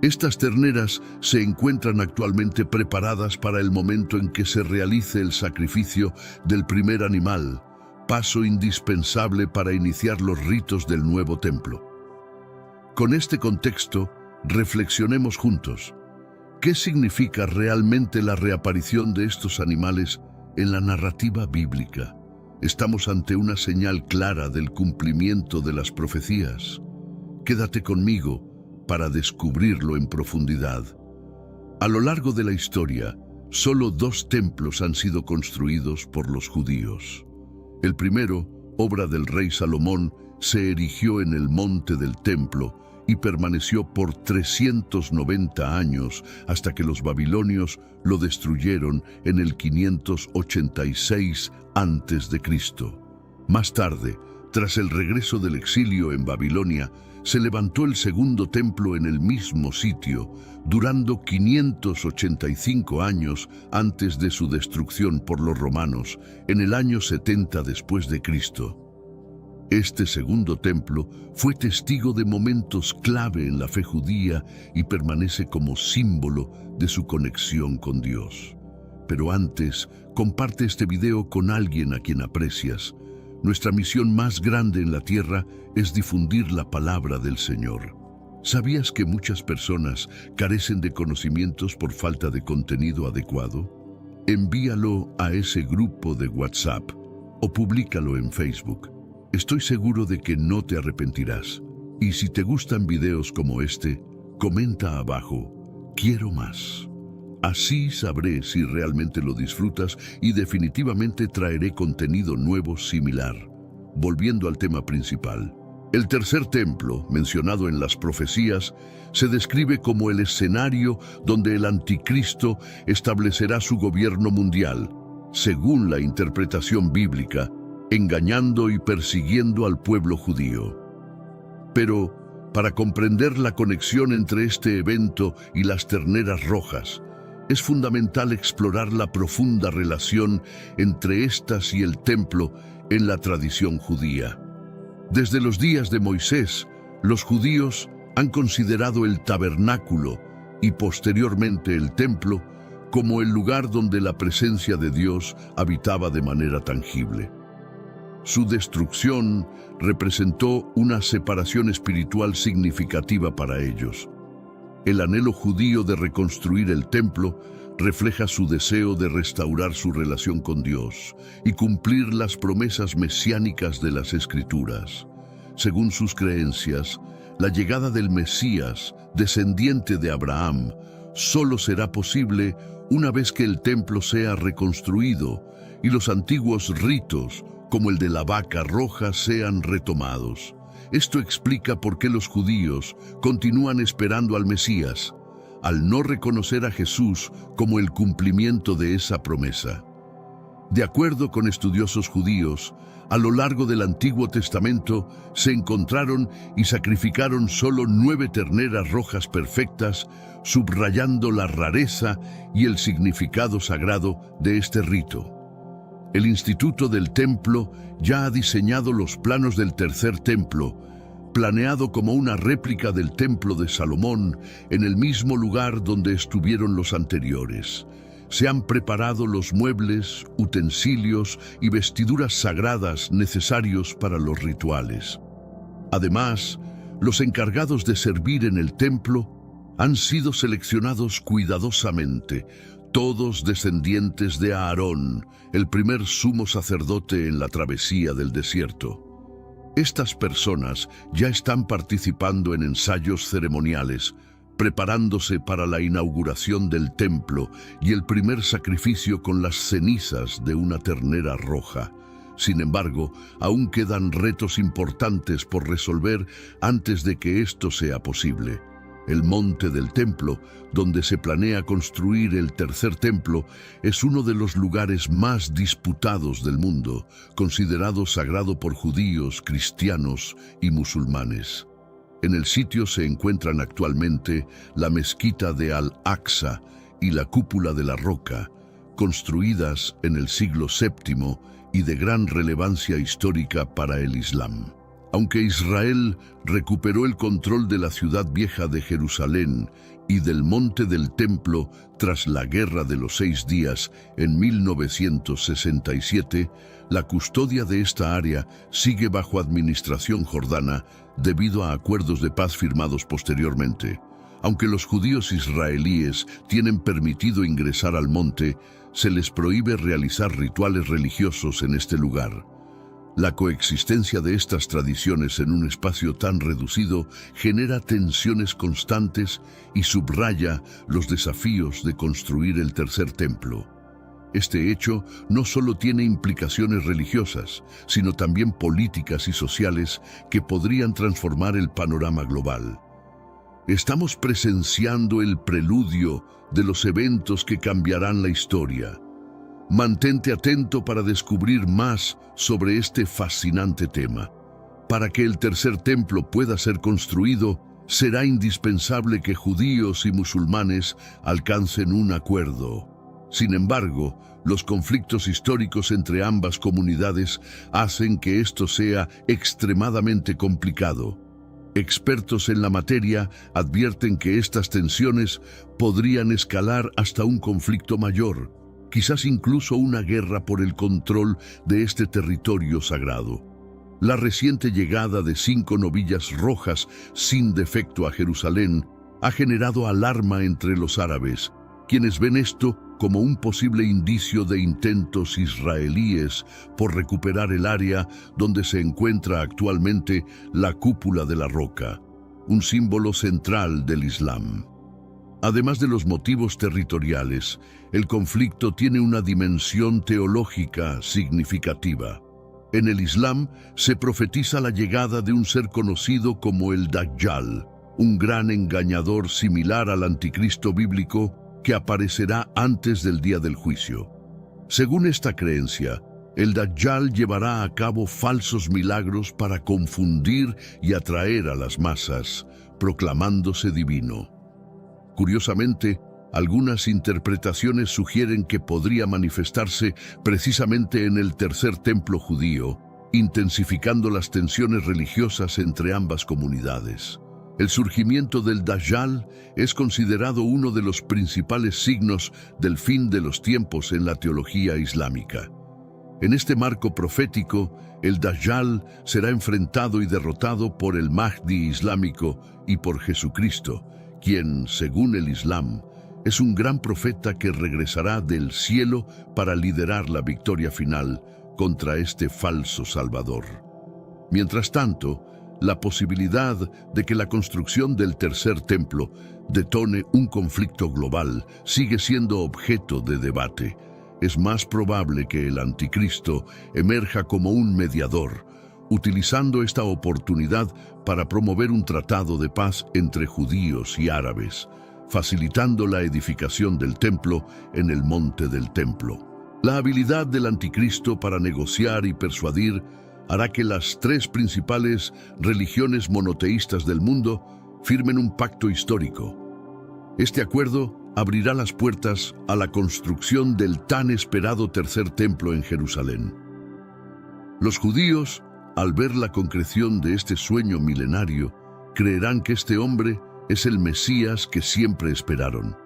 Estas terneras se encuentran actualmente preparadas para el momento en que se realice el sacrificio del primer animal, paso indispensable para iniciar los ritos del nuevo templo. Con este contexto, reflexionemos juntos. ¿Qué significa realmente la reaparición de estos animales en la narrativa bíblica? Estamos ante una señal clara del cumplimiento de las profecías. Quédate conmigo para descubrirlo en profundidad. A lo largo de la historia, solo 2 templos han sido construidos por los judíos. El primero, obra del rey Salomón, se erigió en el monte del templo y permaneció por 390 años hasta que los babilonios lo destruyeron en el 586 a.C. Más tarde, tras el regreso del exilio en Babilonia, se levantó el segundo templo en el mismo sitio, durando 585 años antes de su destrucción por los romanos, en el año 70 después de Cristo. Este segundo templo fue testigo de momentos clave en la fe judía y permanece como símbolo de su conexión con Dios. Pero antes, comparte este video con alguien a quien aprecias. Nuestra misión más grande en la tierra es difundir la palabra del Señor. ¿Sabías que muchas personas carecen de conocimientos por falta de contenido adecuado? Envíalo a ese grupo de WhatsApp o públicalo en Facebook. Estoy seguro de que no te arrepentirás. Y si te gustan videos como este, comenta abajo, quiero más. Así sabré si realmente lo disfrutas y definitivamente traeré contenido nuevo similar. Volviendo al tema principal. El tercer templo, mencionado en las profecías, se describe como el escenario donde el anticristo establecerá su gobierno mundial, según la interpretación bíblica, engañando y persiguiendo al pueblo judío. Pero, para comprender la conexión entre este evento y las terneras rojas, es fundamental explorar la profunda relación entre estas y el templo en la tradición judía. Desde los días de Moisés, los judíos han considerado el tabernáculo y posteriormente el templo como el lugar donde la presencia de Dios habitaba de manera tangible. Su destrucción representó una separación espiritual significativa para ellos. El anhelo judío de reconstruir el templo refleja su deseo de restaurar su relación con Dios y cumplir las promesas mesiánicas de las Escrituras. Según sus creencias, la llegada del Mesías, descendiente de Abraham, solo será posible una vez que el templo sea reconstruido y los antiguos ritos, como el de la vaca roja, sean retomados. Esto explica por qué los judíos continúan esperando al Mesías, al no reconocer a Jesús como el cumplimiento de esa promesa. De acuerdo con estudiosos judíos, a lo largo del Antiguo Testamento se encontraron y sacrificaron solo 9 terneras rojas perfectas, subrayando la rareza y el significado sagrado de este rito. El Instituto del Templo ya ha diseñado los planos del tercer templo, planeado como una réplica del Templo de Salomón en el mismo lugar donde estuvieron los anteriores. Se han preparado los muebles, utensilios y vestiduras sagradas necesarios para los rituales. Además, los encargados de servir en el templo han sido seleccionados cuidadosamente, todos descendientes de Aarón, el primer sumo sacerdote en la travesía del desierto. Estas personas ya están participando en ensayos ceremoniales, preparándose para la inauguración del templo y el primer sacrificio con las cenizas de una ternera roja, Sin embargo, aún quedan retos importantes por resolver antes de que esto sea posible. El monte del templo, donde se planea construir el tercer templo, es uno de los lugares más disputados del mundo, considerado sagrado por judíos, cristianos y musulmanes. En el sitio se encuentran actualmente la mezquita de Al-Aqsa y la cúpula de la Roca, construidas en el siglo VII y de gran relevancia histórica para el Islam. Aunque Israel recuperó el control de la ciudad vieja de Jerusalén y del monte del templo tras la Guerra de los 6 Días en 1967, la custodia de esta área sigue bajo administración jordana debido a acuerdos de paz firmados posteriormente. Aunque los judíos israelíes tienen permitido ingresar al monte, se les prohíbe realizar rituales religiosos en este lugar. La coexistencia de estas tradiciones en un espacio tan reducido genera tensiones constantes y subraya los desafíos de construir el tercer templo. Este hecho no solo tiene implicaciones religiosas, sino también políticas y sociales que podrían transformar el panorama global. Estamos presenciando el preludio de los eventos que cambiarán la historia. Mantente atento para descubrir más sobre este fascinante tema. Para que el tercer templo pueda ser construido, será indispensable que judíos y musulmanes alcancen un acuerdo. Sin embargo, los conflictos históricos entre ambas comunidades hacen que esto sea extremadamente complicado. Expertos en la materia advierten que estas tensiones podrían escalar hasta un conflicto mayor, quizás incluso una guerra por el control de este territorio sagrado. La reciente llegada de 5 novillas rojas sin defecto a Jerusalén ha generado alarma entre los árabes, quienes ven esto como un posible indicio de intentos israelíes por recuperar el área donde se encuentra actualmente la cúpula de la Roca, un símbolo central del Islam. Además de los motivos territoriales, el conflicto tiene una dimensión teológica significativa. En el Islam se profetiza la llegada de un ser conocido como el Dajjal, un gran engañador similar al anticristo bíblico que aparecerá antes del día del juicio. Según esta creencia, el Dajjal llevará a cabo falsos milagros para confundir y atraer a las masas, proclamándose divino. Curiosamente, algunas interpretaciones sugieren que podría manifestarse precisamente en el tercer templo judío, intensificando las tensiones religiosas entre ambas comunidades. El surgimiento del Dajjal es considerado uno de los principales signos del fin de los tiempos en la teología islámica. En este marco profético, el Dajjal será enfrentado y derrotado por el Mahdi islámico y por Jesucristo, quien, según el Islam, es un gran profeta que regresará del cielo para liderar la victoria final contra este falso salvador. Mientras tanto, la posibilidad de que la construcción del tercer templo detone un conflicto global sigue siendo objeto de debate. Es más probable que el anticristo emerja como un mediador, utilizando esta oportunidad para promover un tratado de paz entre judíos y árabes, facilitando la edificación del templo en el monte del templo. La habilidad del anticristo para negociar y persuadir hará que las 3 principales religiones monoteístas del mundo firmen un pacto histórico. Este acuerdo abrirá las puertas a la construcción del tan esperado tercer templo en Jerusalén. Los judíos, al ver la concreción de este sueño milenario, creerán que este hombre es el Mesías que siempre esperaron,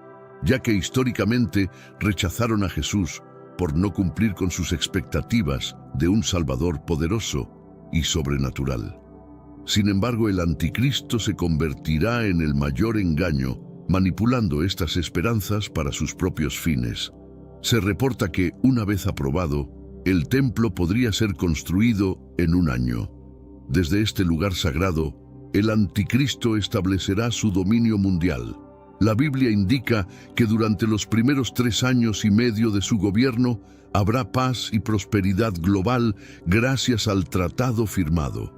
ya que históricamente rechazaron a Jesús por no cumplir con sus expectativas de un Salvador poderoso y sobrenatural. Sin embargo, el anticristo se convertirá en el mayor engaño, manipulando estas esperanzas para sus propios fines. Se reporta que, una vez aprobado, el templo podría ser construido en 1 año. Desde este lugar sagrado, el anticristo establecerá su dominio mundial, La Biblia indica que durante los primeros 3 años y medio de su gobierno habrá paz y prosperidad global gracias al tratado firmado.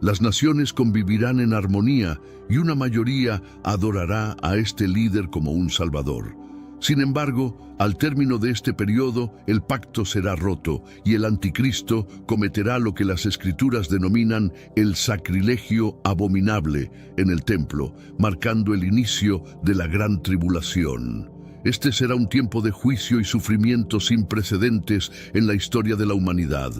Las naciones convivirán en armonía y una mayoría adorará a este líder como un salvador. Sin embargo, al término de este periodo, el pacto será roto y el anticristo cometerá lo que las escrituras denominan el sacrilegio abominable en el templo, marcando el inicio de la gran tribulación. Este será un tiempo de juicio y sufrimiento sin precedentes en la historia de la humanidad.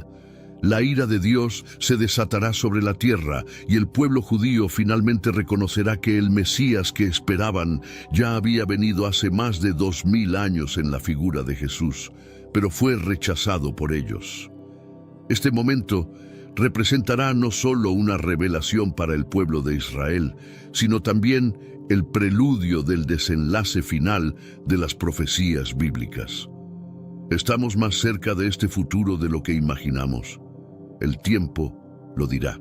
La ira de Dios se desatará sobre la tierra y el pueblo judío finalmente reconocerá que el Mesías que esperaban ya había venido hace más de 2000 años en la figura de Jesús, pero fue rechazado por ellos. Este momento representará no solo una revelación para el pueblo de Israel, sino también el preludio del desenlace final de las profecías bíblicas. Estamos más cerca de este futuro de lo que imaginamos. El tiempo lo dirá.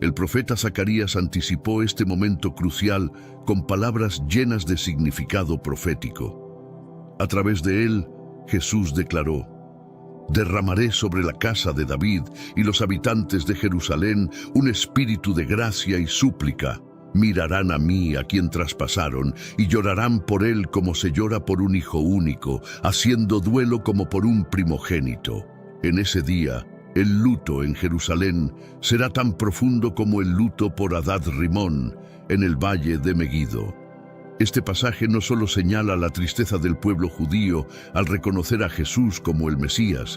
El profeta Zacarías anticipó este momento crucial con palabras llenas de significado profético. A través de él, Jesús declaró: «Derramaré sobre la casa de David y los habitantes de Jerusalén un espíritu de gracia y súplica. Mirarán a mí, a quien traspasaron, y llorarán por él como se llora por un hijo único, haciendo duelo como por un primogénito. En ese día, el luto en Jerusalén será tan profundo como el luto por Hadad Rimón en el valle de Megido». Este pasaje no solo señala la tristeza del pueblo judío al reconocer a Jesús como el Mesías,